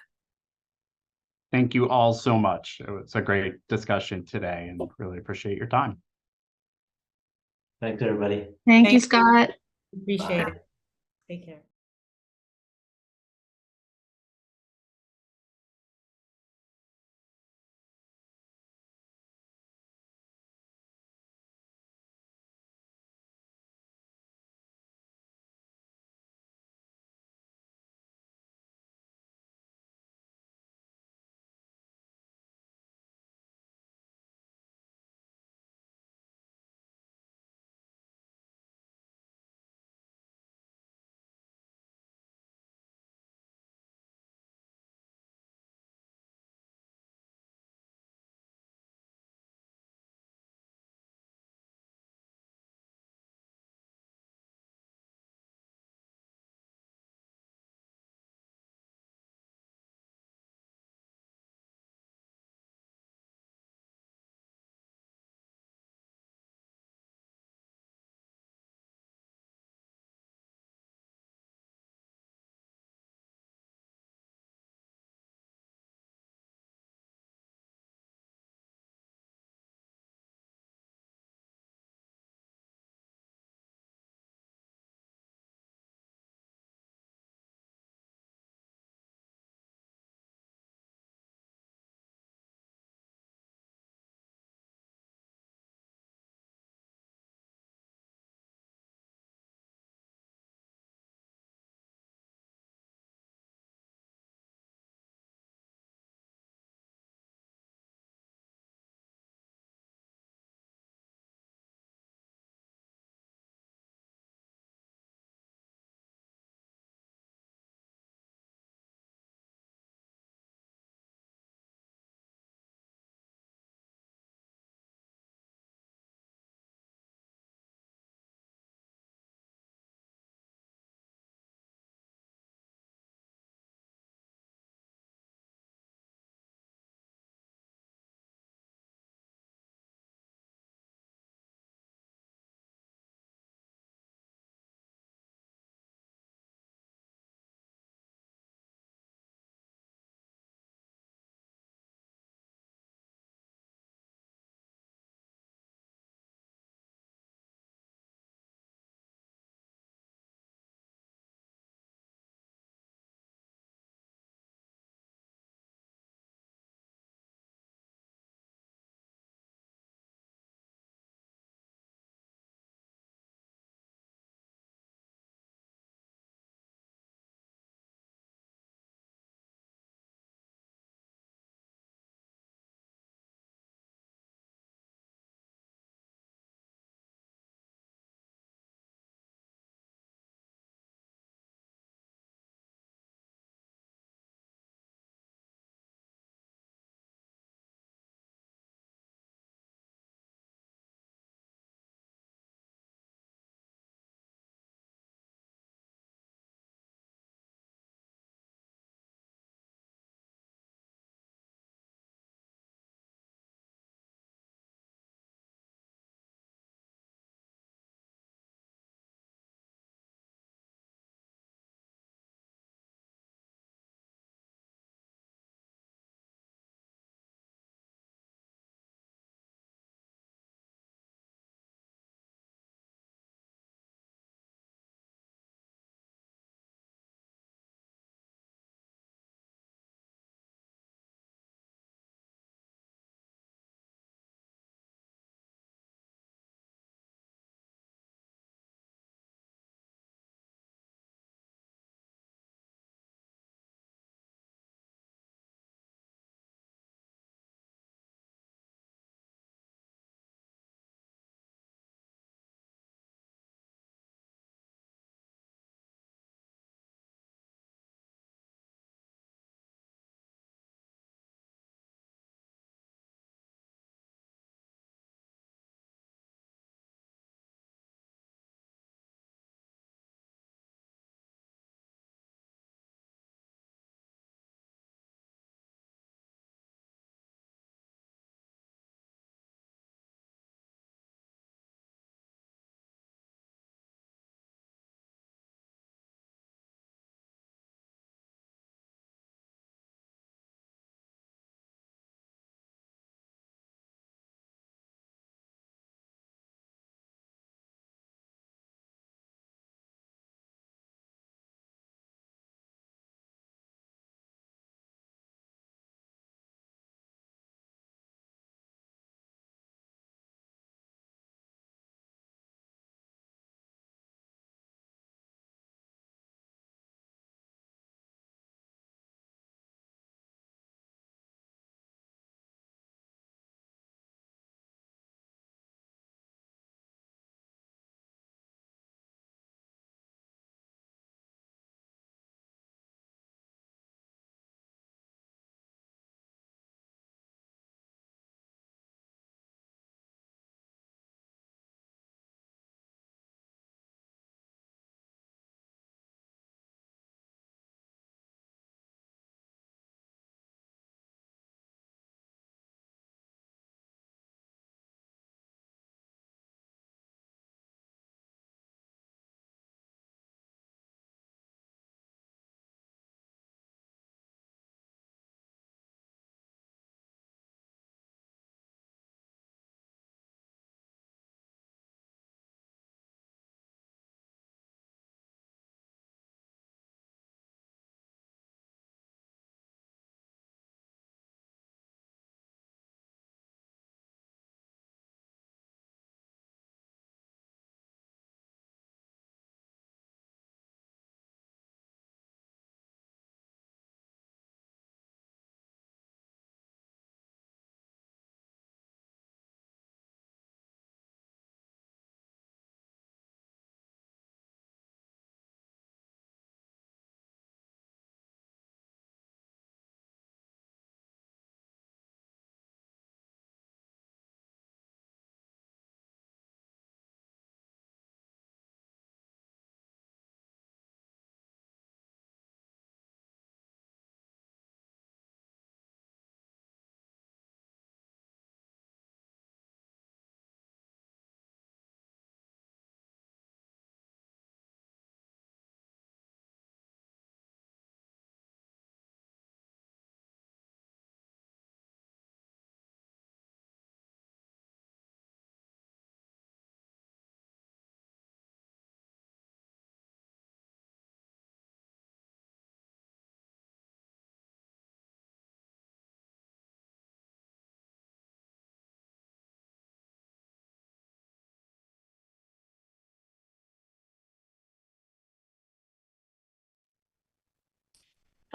Speaker 7: Thank you all so much. It was a great discussion today, and really appreciate your time.
Speaker 10: Thanks, everybody.
Speaker 8: Thank you, Scott.
Speaker 9: Appreciate it. Take care.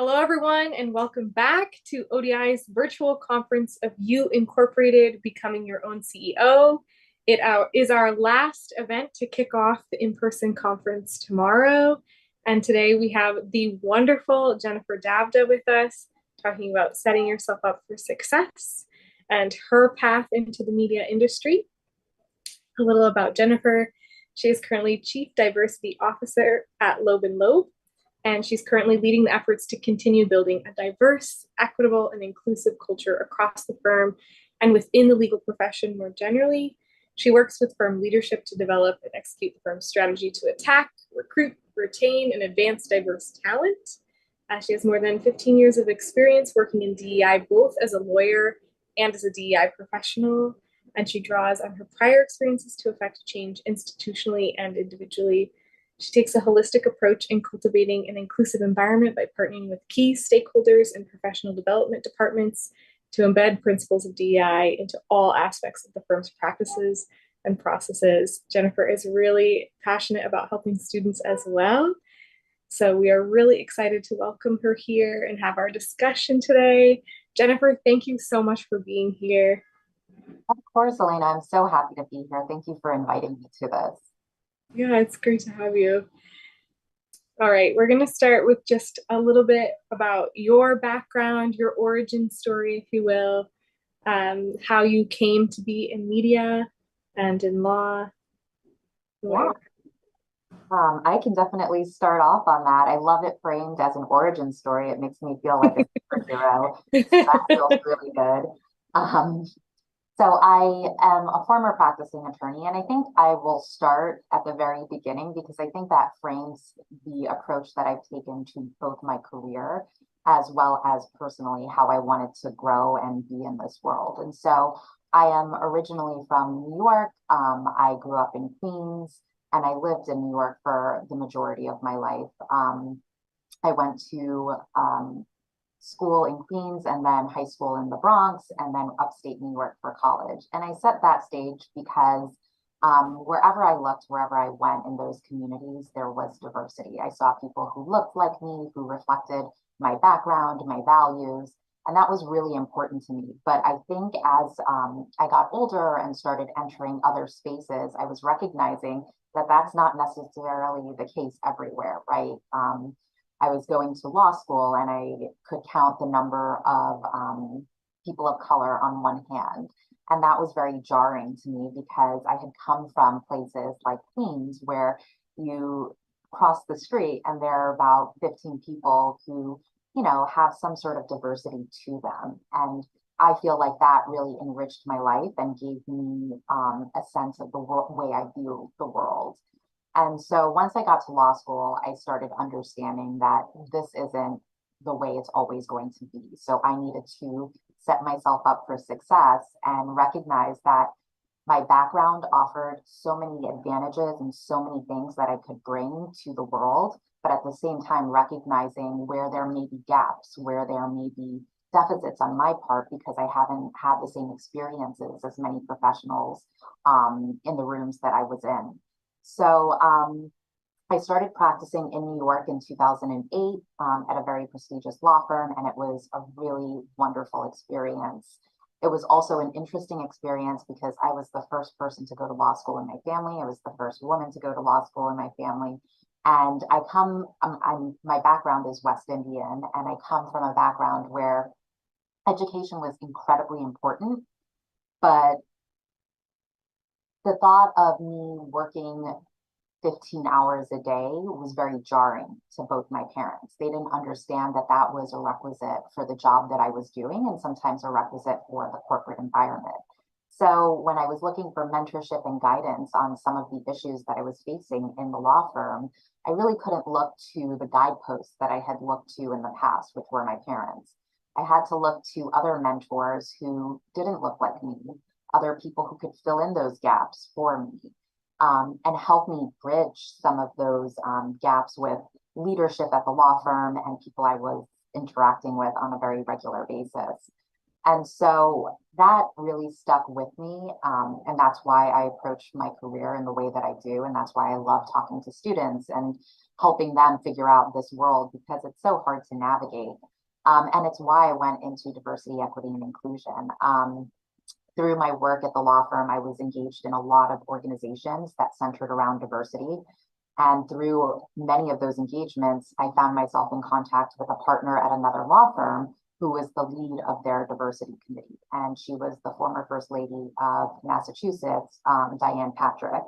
Speaker 11: Hello, everyone, and welcome back to ODI's virtual conference of You Incorporated Becoming Your Own CEO. It is our last event to kick off the in-person conference tomorrow. And today we have the wonderful Jennifer Davda with us, talking about setting yourself up for success and her path into the media industry. A little about Jennifer. She is currently Chief Diversity Officer at Loeb & Loeb, and she's currently leading the efforts to continue building a diverse, equitable, and inclusive culture across the firm and within the legal profession more generally. She works with firm leadership to develop and execute the firm's strategy to attract, recruit, retain, and advance diverse talent. She has more than 15 years of experience working in DEI, both as a lawyer and as a DEI professional, and she draws on her prior experiences to effect change institutionally and individually. She takes a holistic approach in cultivating an inclusive environment by partnering with key stakeholders and professional development departments to embed principles of DEI into all aspects of the firm's practices and processes. Jennifer is really passionate about helping students as well. So we are really excited to welcome her here and have our discussion today. Jennifer, thank you so much for being here.
Speaker 12: Of course, Elena, I'm so happy to be here. Thank you for inviting me to this.
Speaker 11: Yeah, it's great to have you. All right, we're going to start with just a little bit about your background, your origin story, if you will, how you came to be in media and in law.
Speaker 12: Yeah. I can definitely start off on that. I love it framed as an origin story. It makes me feel like a superhero. So that feels really good. So I am a former practicing attorney, and I think I will start at the very beginning because I think that frames the approach that I've taken to both my career as well as personally how I wanted to grow and be in this world. And so I am originally from New York. I grew up in Queens, and I lived in New York for the majority of my life. I went to school in Queens and then high school in the Bronx and then upstate New York for college. And I set that stage because wherever I looked, wherever I went in those communities, there was diversity. I saw people who looked like me, who reflected my background, my values, and that was really important to me. But I think as I got older and started entering other spaces, I was recognizing that that's not necessarily the case everywhere, right? I was going to law school and I could count the number of people of color on one hand. And that was very jarring to me because I had come from places like Queens where you cross the street and there are about 15 people who, you know, have some sort of diversity to them. And I feel like that really enriched my life and gave me a sense of the way I view the world. And so once I got to law school, I started understanding that this isn't the way it's always going to be. So I needed to set myself up for success and recognize that my background offered so many advantages and so many things that I could bring to the world, but at the same time, recognizing where there may be gaps, where there may be deficits on my part because I haven't had the same experiences as many professionals in the rooms that I was in. So I started practicing in New York in 2008 at a very prestigious law firm, and it was a really wonderful experience. It was also an interesting experience because I was the first person to go to law school in my family. I was the first woman to go to law school in my family. And my background is West Indian, and I come from a background where education was incredibly important, but the thought of me working 15 hours a day was very jarring to both my parents. They didn't understand that that was a requisite for the job that I was doing and sometimes a requisite for the corporate environment. So when I was looking for mentorship and guidance on some of the issues that I was facing in the law firm, I really couldn't look to the guideposts that I had looked to in the past, which were my parents. I had to look to other mentors who didn't look like me, other people who could fill in those gaps for me. And help me bridge some of those gaps with leadership at the law firm and people I was interacting with on a very regular basis. And so that really stuck with me. And that's why I approach my career in the way that I do. And that's why I love talking to students and helping them figure out this world, because it's so hard to navigate. And it's why I went into diversity, equity, and inclusion. Through my work at the law firm, I was engaged in a lot of organizations that centered around diversity. And through many of those engagements, I found myself in contact with a partner at another law firm who was the lead of their diversity committee. And she was the former First Lady of Massachusetts, Diane Patrick.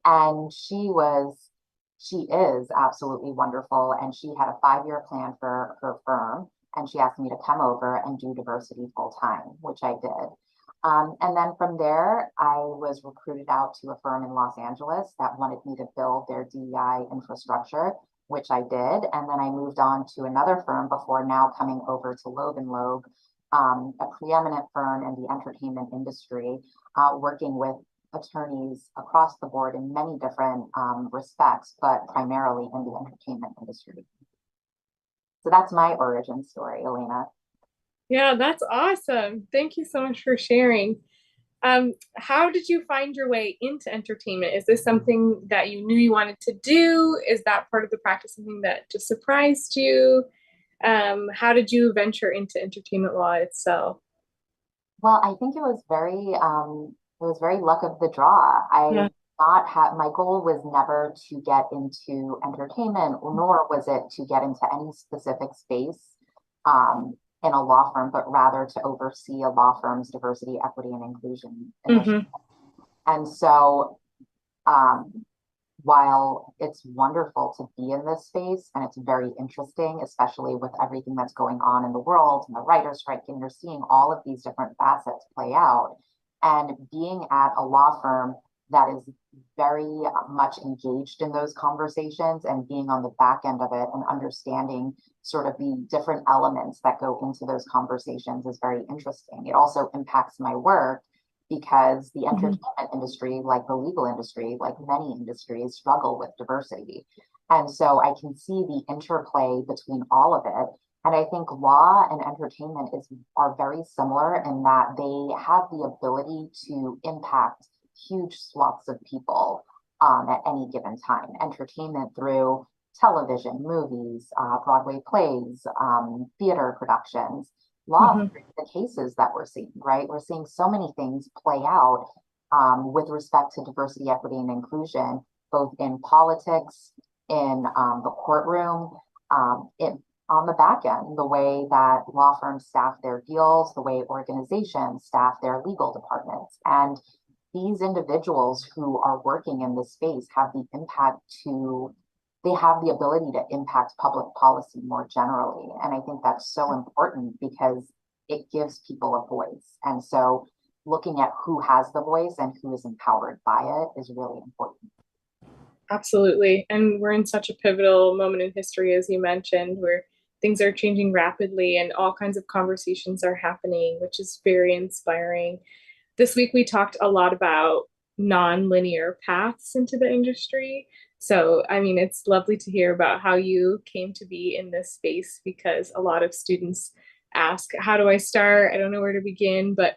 Speaker 12: And she is absolutely wonderful. And she had a 5-year plan for her firm. And she asked me to come over and do diversity full time, which I did. And then from there, I was recruited out to a firm in Los Angeles that wanted me to build their DEI infrastructure, which I did. And then I moved on to another firm before now coming over to Loeb and Loeb, a preeminent firm in the entertainment industry, working with attorneys across the board in many different respects, but primarily in the entertainment industry. So that's my origin story, Elena.
Speaker 11: Yeah, that's awesome. Thank you so much for sharing. How did you find your way into entertainment? Is this something that you knew you wanted to do? Is that part of the practice something that just surprised you? How did you venture into entertainment law itself?
Speaker 12: Well, I think it was very luck of the draw. I not have my goal was never to get into entertainment, nor was it to get into any specific space in a law firm, but rather to oversee a law firm's diversity, equity, and inclusion initiative. And so while it's wonderful to be in this space and it's very interesting, especially with everything that's going on in the world and the writer's strike, and you're seeing all of these different facets play out, and being at a law firm that is very much engaged in those conversations and being on the back end of it and understanding sort of the different elements that go into those conversations is very interesting. It also impacts my work because the entertainment industry, like the legal industry, like many industries, struggle with diversity. And so I can see the interplay between all of it. And I think law and entertainment are very similar in that they have the ability to impact huge swaths of people at any given time. Entertainment through television, movies, Broadway plays, theater productions, law through the cases that we're seeing, right? We're seeing so many things play out with respect to diversity, equity, and inclusion, both in politics, in the courtroom, on the back end, the way that law firms staff their deals, the way organizations staff their legal departments. And these individuals who are working in this space have the they have the ability to impact public policy more generally. And I think that's so important because it gives people a voice. And so looking at who has the voice and who is empowered by it is really important.
Speaker 11: Absolutely. And we're in such a pivotal moment in history, as you mentioned, where things are changing rapidly and all kinds of conversations are happening, which is very inspiring. This week, we talked a lot about non-linear paths into the industry. So, I mean, it's lovely to hear about how you came to be in this space, because a lot of students ask, how do I start? I don't know where to begin, but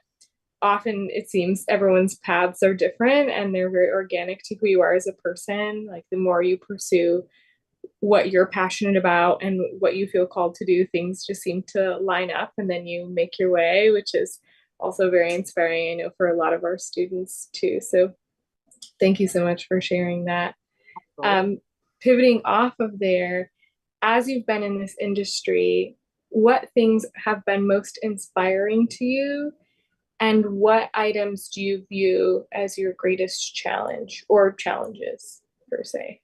Speaker 11: often it seems everyone's paths are different and they're very organic to who you are as a person. Like the more you pursue what you're passionate about and what you feel called to do, things just seem to line up and then you make your way, which is also very inspiring, I know, for a lot of our students too. So thank you so much for sharing that. Pivoting off of there, as you've been in this industry, what things have been most inspiring to you? And what items do you view as your greatest challenge or challenges, per se?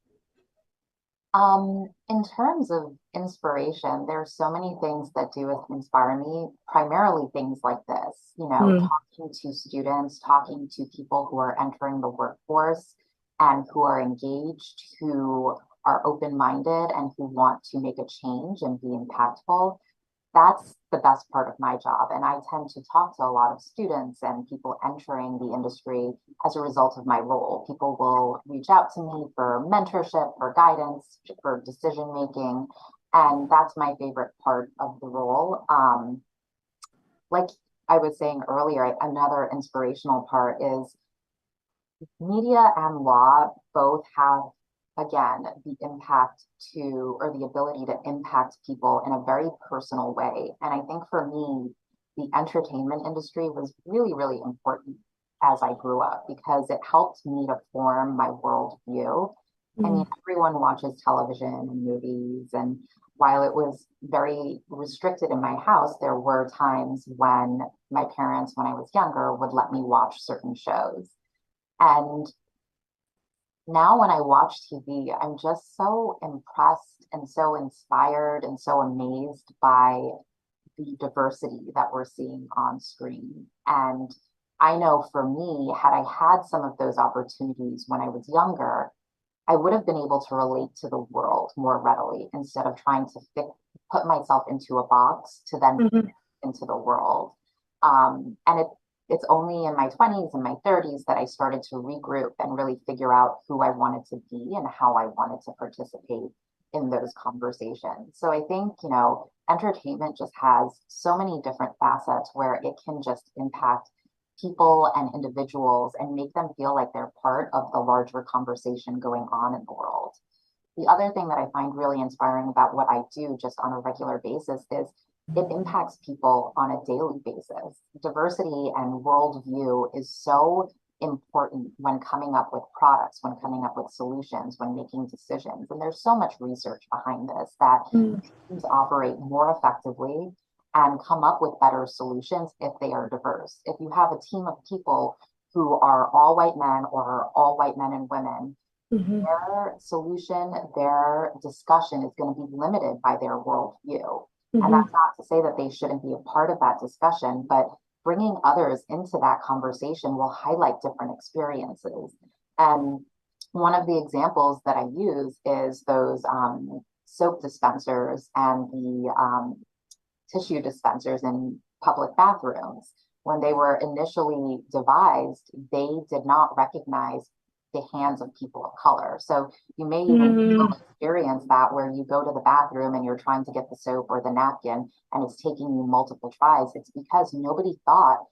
Speaker 12: In terms of inspiration, there are so many things that do inspire me, primarily things like this, talking to students, talking to people who are entering the workforce and who are engaged, who are open-minded and who want to make a change and be impactful. That's the best part of my job. And I tend to talk to a lot of students and people entering the industry as a result of my role. People will reach out to me for mentorship, for guidance, for decision making. And that's my favorite part of the role. Like I was saying earlier, another inspirational part is media and law both have, again, the impact to, or the ability to impact people in a very personal way. And I think for me, the entertainment industry was really, really important as I grew up because it helped me to form my worldview. I mean, everyone watches television and movies, and while it was very restricted in my house, there were times when my parents, when I was younger, would let me watch certain shows. And now when I watch TV, I'm just so impressed and so inspired and so amazed by the diversity that we're seeing on screen. And I know for me, had I had some of those opportunities when I was younger, I would have been able to relate to the world more readily instead of trying to put myself into a box to then fit into the world. And it's only in my 20s and my 30s that I started to regroup and really figure out who I wanted to be and how I wanted to participate in those conversations. So I think, you know, entertainment just has so many different facets where it can just impact people and individuals and make them feel like they're part of the larger conversation going on in the world. The other thing that I find really inspiring about what I do just on a regular basis is it impacts people on a daily basis. Diversity and worldview is so important when coming up with products, when coming up with solutions, when making decisions. And there's so much research behind this that teams operate more effectively and come up with better solutions if they are diverse. If you have a team of people who are all white men or all white men and women, their solution, their discussion is going to be limited by their worldview. And that's not to say that they shouldn't be a part of that discussion, but bringing others into that conversation will highlight different experiences. And one of the examples that I use is those soap dispensers and the tissue dispensers in public bathrooms. When they were initially devised, they did not recognize the hands of people of color. So you may even experience that where you go to the bathroom and you're trying to get the soap or the napkin and it's taking you multiple tries. It's because nobody thought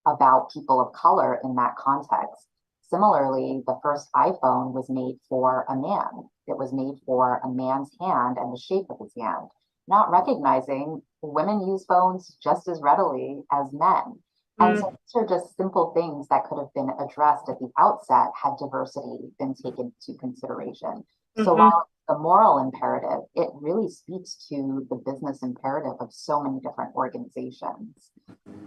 Speaker 12: about people of color in that context. Similarly, the first iPhone was made for a man. It was made for a man's hand and the shape of his hand, not recognizing women use phones just as readily as men. And so these are just simple things that could have been addressed at the outset had diversity been taken into consideration. So while the moral imperative, it really speaks to the business imperative of so many different organizations.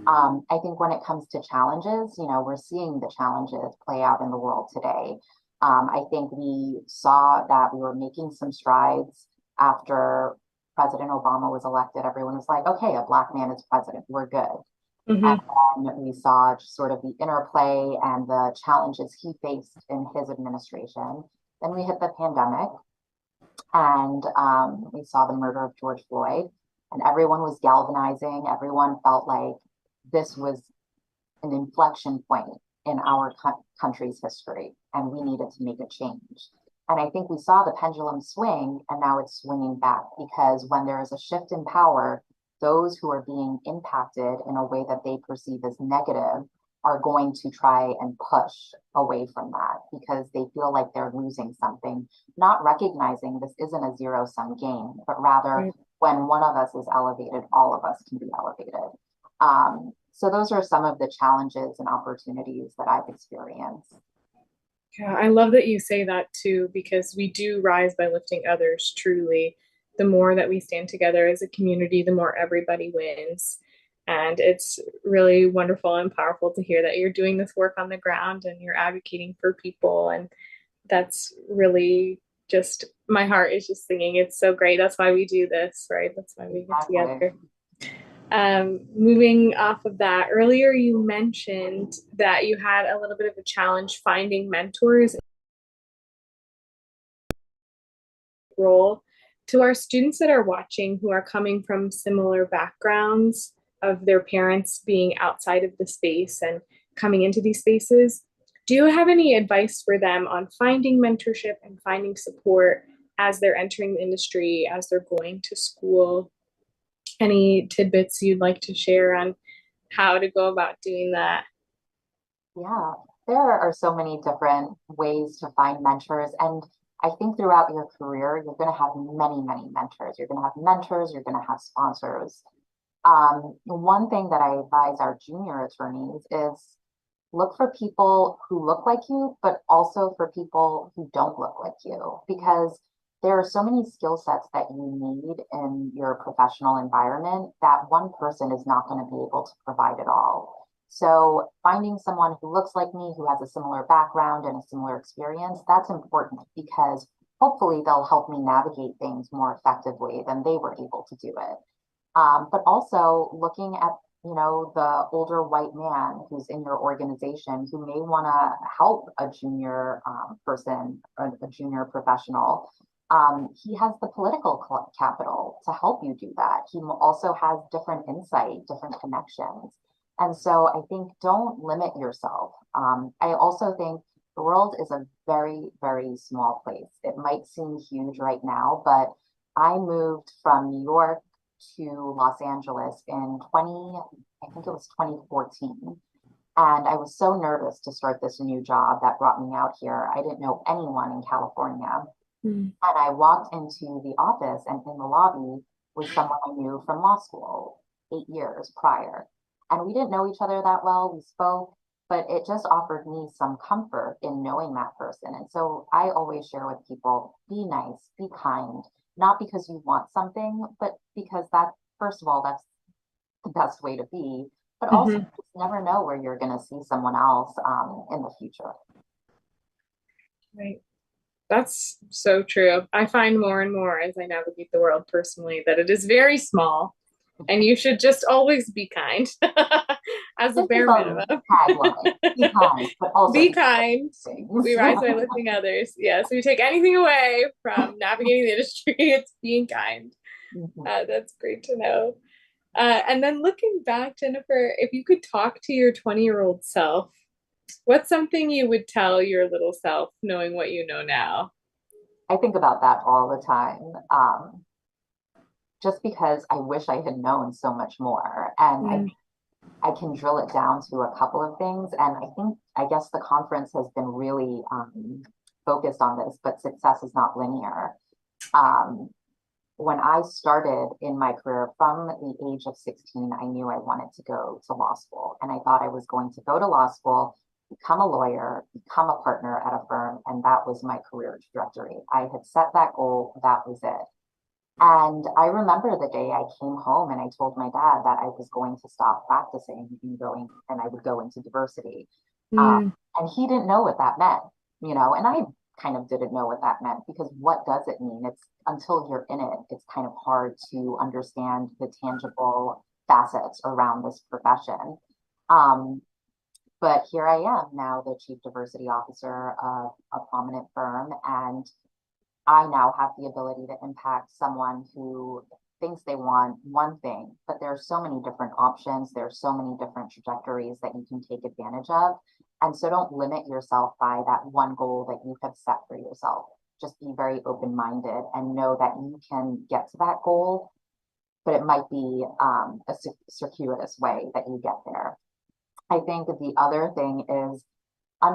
Speaker 12: I think when it comes to challenges, you know, we're seeing the challenges play out in the world today. I think we saw that we were making some strides after President Obama was elected. Everyone was like, okay, a Black man is president, we're good. And then we saw sort of the interplay and the challenges he faced in his administration. Then we hit the pandemic and we saw the murder of George Floyd, and everyone was galvanizing. Everyone felt like this was an inflection point in our country's history and we needed to make a change. And I think we saw the pendulum swing, and now it's swinging back, because when there is a shift in power, those who are being impacted in a way that they perceive as negative are going to try and push away from that because they feel like they're losing something, not recognizing this isn't a zero-sum game, but rather when one of us is elevated, all of us can be elevated. So those are some of the challenges and opportunities that I've experienced.
Speaker 11: Yeah, I love that you say that too, because we do rise by lifting others, truly. The more that we stand together as a community, the more everybody wins. And it's really wonderful and powerful to hear that you're doing this work on the ground and you're advocating for people. And that's really just, my heart is just singing. It's so great. That's why we do this, right? That's why we get together. Moving off of that, earlier you mentioned that you had a little bit of a challenge finding mentors role. To our students that are watching who are coming from similar backgrounds of their parents being outside of the space and coming into these spaces, do you have any advice for them on finding mentorship and finding support as they're entering the industry, as they're going to school? Any tidbits you'd like to share on how to go about doing that?
Speaker 12: Yeah, there are so many different ways to find mentors. And I think throughout your career, you're going to have many, many mentors. You're going to have mentors, you're going to have sponsors. One thing that I advise our junior attorneys is look for people who look like you, but also for people who don't look like you, because there are so many skill sets that you need in your professional environment that one person is not going to be able to provide it all. So finding someone who looks like me, who has a similar background and a similar experience, that's important because hopefully they'll help me navigate things more effectively than they were able to do it. But also looking at, the older white man who's in your organization who may want to help a junior person or a junior professional. He has the political capital to help you do that. He also has different insight, different connections. And so I think don't limit yourself. I also think the world is a very, very small place. It might seem huge right now, but I moved from New York to Los Angeles in I think it was 2014. And I was so nervous to start this new job that brought me out here. I didn't know anyone in California. And I walked into the office, and in the lobby was someone I knew from law school 8 years prior. And we didn't know each other that well. We spoke, but it just offered me some comfort in knowing that person. And so I always share with people, be nice, be kind, not because you want something, but because first of all, that's the best way to be, but also you just never know where you're going to see someone else in the future.
Speaker 11: Right. That's so true. I find more and more as I navigate the world personally that it is very small and you should just always be kind as a bare minimum.
Speaker 12: Be kind, but also
Speaker 11: be kind. We rise by lifting others. Yes, we take anything away from navigating the industry, it's being kind. That's great to know. And then looking back, Jennifer, if you could talk to your 20-year-old self, what's something you would tell your little self knowing what you know now?
Speaker 12: I think about that all the time. Just because I wish I had known so much more. And I can drill it down to a couple of things. And I guess the conference has been really focused on this, but success is not linear. When I started in my career from the age of 16, I knew I wanted to go to law school. And I thought I was going to go to law school, become a lawyer, become a partner at a firm. And that was my career trajectory. I had set that goal. That was it. And I remember the day I came home and I told my dad that I was going to stop practicing and I would go into diversity. And he didn't know what that meant, and I kind of didn't know what that meant, because what does it mean? It's until you're in it, it's kind of hard to understand the tangible facets around this profession. But here I am now, the chief diversity officer of a prominent firm, and I now have the ability to impact someone who thinks they want one thing, but there are so many different options. There are so many different trajectories that you can take advantage of. And so don't limit yourself by that one goal that you have set for yourself. Just be very open-minded and know that you can get to that goal, but it might be a circuitous way that you get there. I think the other thing is I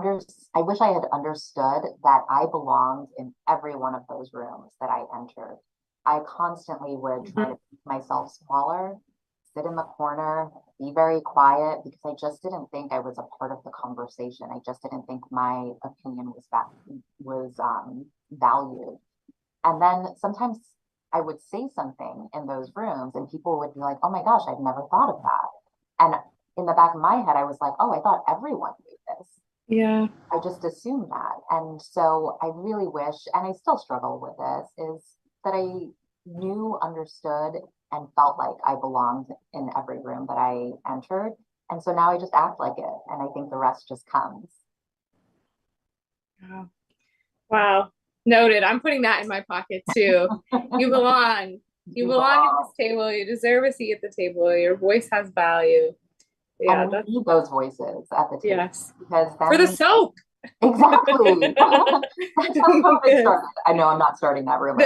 Speaker 12: wish I had understood that I belonged in every one of those rooms that I entered. I constantly would try to make myself smaller, sit in the corner, be very quiet, because I just didn't think I was a part of the conversation. I just didn't think my opinion was valued. And then sometimes I would say something in those rooms and people would be like, oh my gosh, I've never thought of that. And in the back of my head, I was like, oh, I thought everyone knew this.
Speaker 11: Yeah.
Speaker 12: I just assumed that. And so I really wish, and I still struggle with this, is that I knew, understood, and felt like I belonged in every room that I entered. And so now I just act like it. And I think the rest just comes.
Speaker 11: Wow. Noted. I'm putting that in my pocket too. You belong. You belong at this table. You deserve a seat at the table. Your voice has value. Yeah,
Speaker 12: and we need those voices at the table.
Speaker 11: Yes.
Speaker 12: Because
Speaker 11: for the soap.
Speaker 12: Exactly. That's how COVID started. I know I'm not starting that rumor.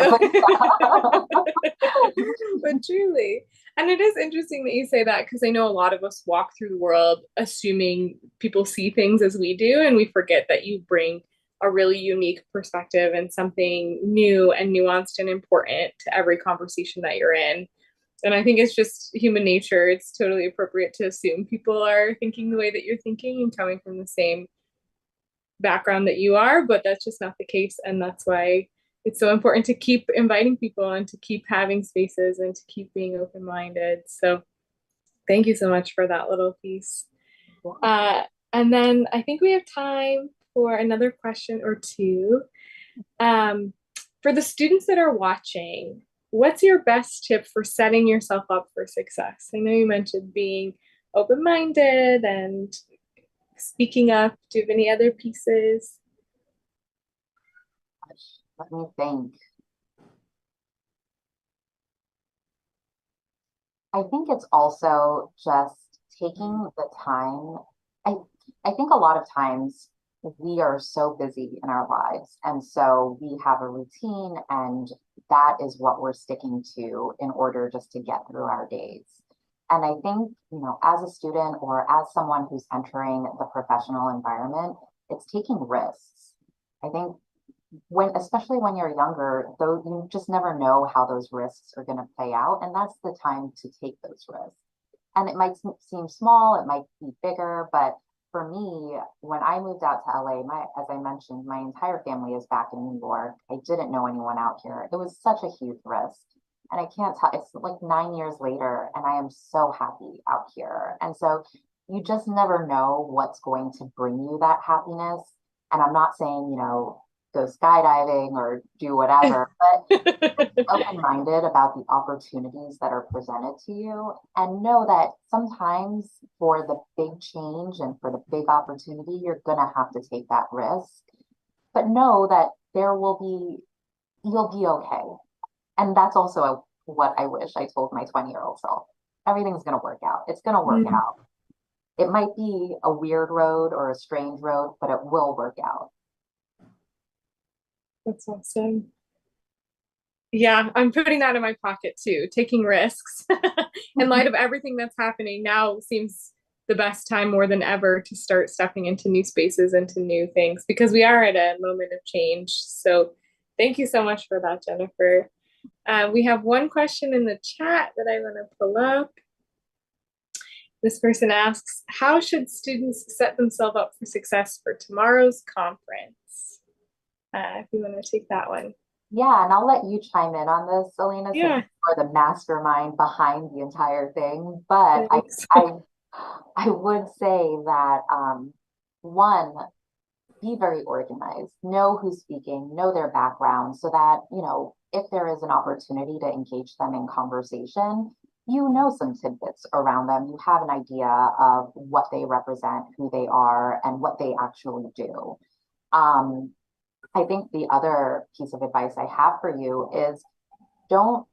Speaker 11: But truly. And it is interesting that you say that, because I know a lot of us walk through the world assuming people see things as we do, and we forget that you bring a really unique perspective and something new and nuanced and important to every conversation that you're in. And I think it's just human nature. It's totally appropriate to assume people are thinking the way that you're thinking and coming from the same background that you are, but that's just not the case. And that's why it's so important to keep inviting people and to keep having spaces and to keep being open-minded. So thank you so much for that little piece. And then I think we have time for another question or two. For the students that are watching, what's your best tip for setting yourself up for success? I know you mentioned being open-minded and speaking up. Do you have any other pieces?
Speaker 12: Let me think. I think it's also just taking the time. I think a lot of times we are so busy in our lives, and so we have a routine, and that is what we're sticking to in order just to get through our days. And I think, as a student or as someone who's entering the professional environment, it's taking risks. I think especially when you're younger, though, you just never know how those risks are going to play out. And that's the time to take those risks. And it might seem small, it might be bigger, but for me, when I moved out to LA, as I mentioned, my entire family is back in New York. I didn't know anyone out here. It was such a huge risk. And I can't tell, it's like 9 years later, and I am so happy out here. And so you just never know what's going to bring you that happiness. And I'm not saying, go skydiving or do whatever, but be open-minded about the opportunities that are presented to you, and know that sometimes for the big change and for the big opportunity, you're gonna have to take that risk, but know that you'll be okay. And that's also what I wish I told my 20-year-old self. Everything's gonna work out. It's gonna work out. It might be a weird road or a strange road, but it will work out.
Speaker 11: That's awesome. Yeah, I'm putting that in my pocket too. Taking risks in light of everything that's happening now seems the best time more than ever to start stepping into new spaces and to new things, because we are at a moment of change. So thank you so much for that, Jennifer. We have one question in the chat that I want to pull up. This person asks, how should students set themselves up for success for tomorrow's conference? If you want to take that one.
Speaker 12: Yeah, and I'll let you chime in on this, Selena, since
Speaker 11: Yeah.
Speaker 12: you're the mastermind behind the entire thing. But I would say that one, be very organized, know who's speaking, know their background, so that, if there is an opportunity to engage them in conversation, some tidbits around them. You have an idea of what they represent, who they are, and what they actually do. I think the other piece of advice I have for you is don't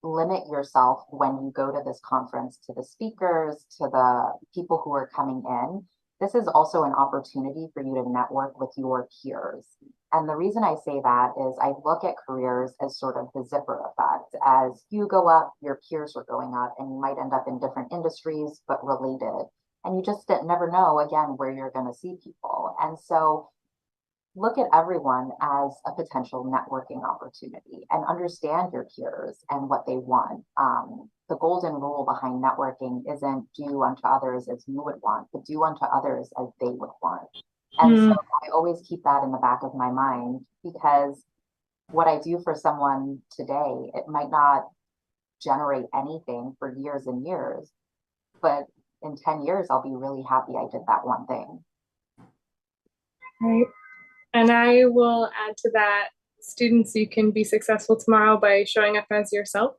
Speaker 12: limit yourself when you go to this conference to the speakers, to the people who are coming in. This is also an opportunity for you to network with your peers. And the reason I say that is I look at careers as sort of the zipper effect. As you go up, your peers are going up, and you might end up in different industries, but related. And you just never know, again, where you're going to see people. And so look at everyone as a potential networking opportunity and understand your peers and what they want. The golden rule behind networking isn't do unto others as you would want, but do unto others as they would want. And so I always keep that in the back of my mind, because what I do for someone today, it might not generate anything for years and years, but in 10 years, I'll be really happy I did that one thing.
Speaker 11: Right. And I will add to that, students, you can be successful tomorrow by showing up as yourself.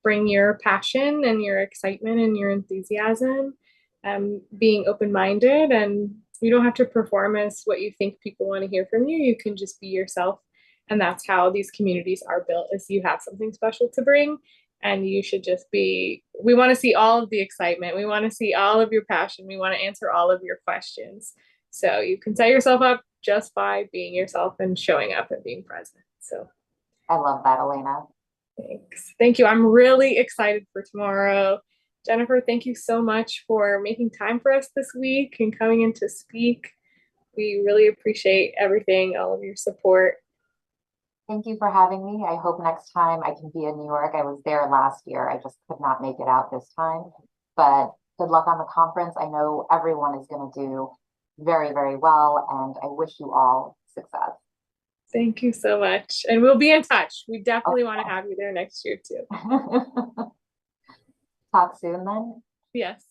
Speaker 11: Bring your passion and your excitement and your enthusiasm, being open-minded, and you don't have to perform as what you think people want to hear from you. You can just be yourself. And that's how these communities are built, is you have something special to bring, and you should just we want to see all of the excitement. We want to see all of your passion. We want to answer all of your questions. So you can set yourself up just by being yourself and showing up and being present. So
Speaker 12: I love that, Elena.
Speaker 11: Thanks. Thank you. I'm really excited for tomorrow. Jennifer, thank you so much for making time for us this week and coming in to speak. We really appreciate everything, all of your support.
Speaker 12: Thank you for having me. I hope next time I can be in New York. I was there last year. I just could not make it out this time. But good luck on the conference. I know everyone is going to do very, very well, and I wish you all success.
Speaker 11: Thank you so much. And we'll be in touch. We definitely want to have you there next year too.
Speaker 12: Talk soon then.
Speaker 11: Yes.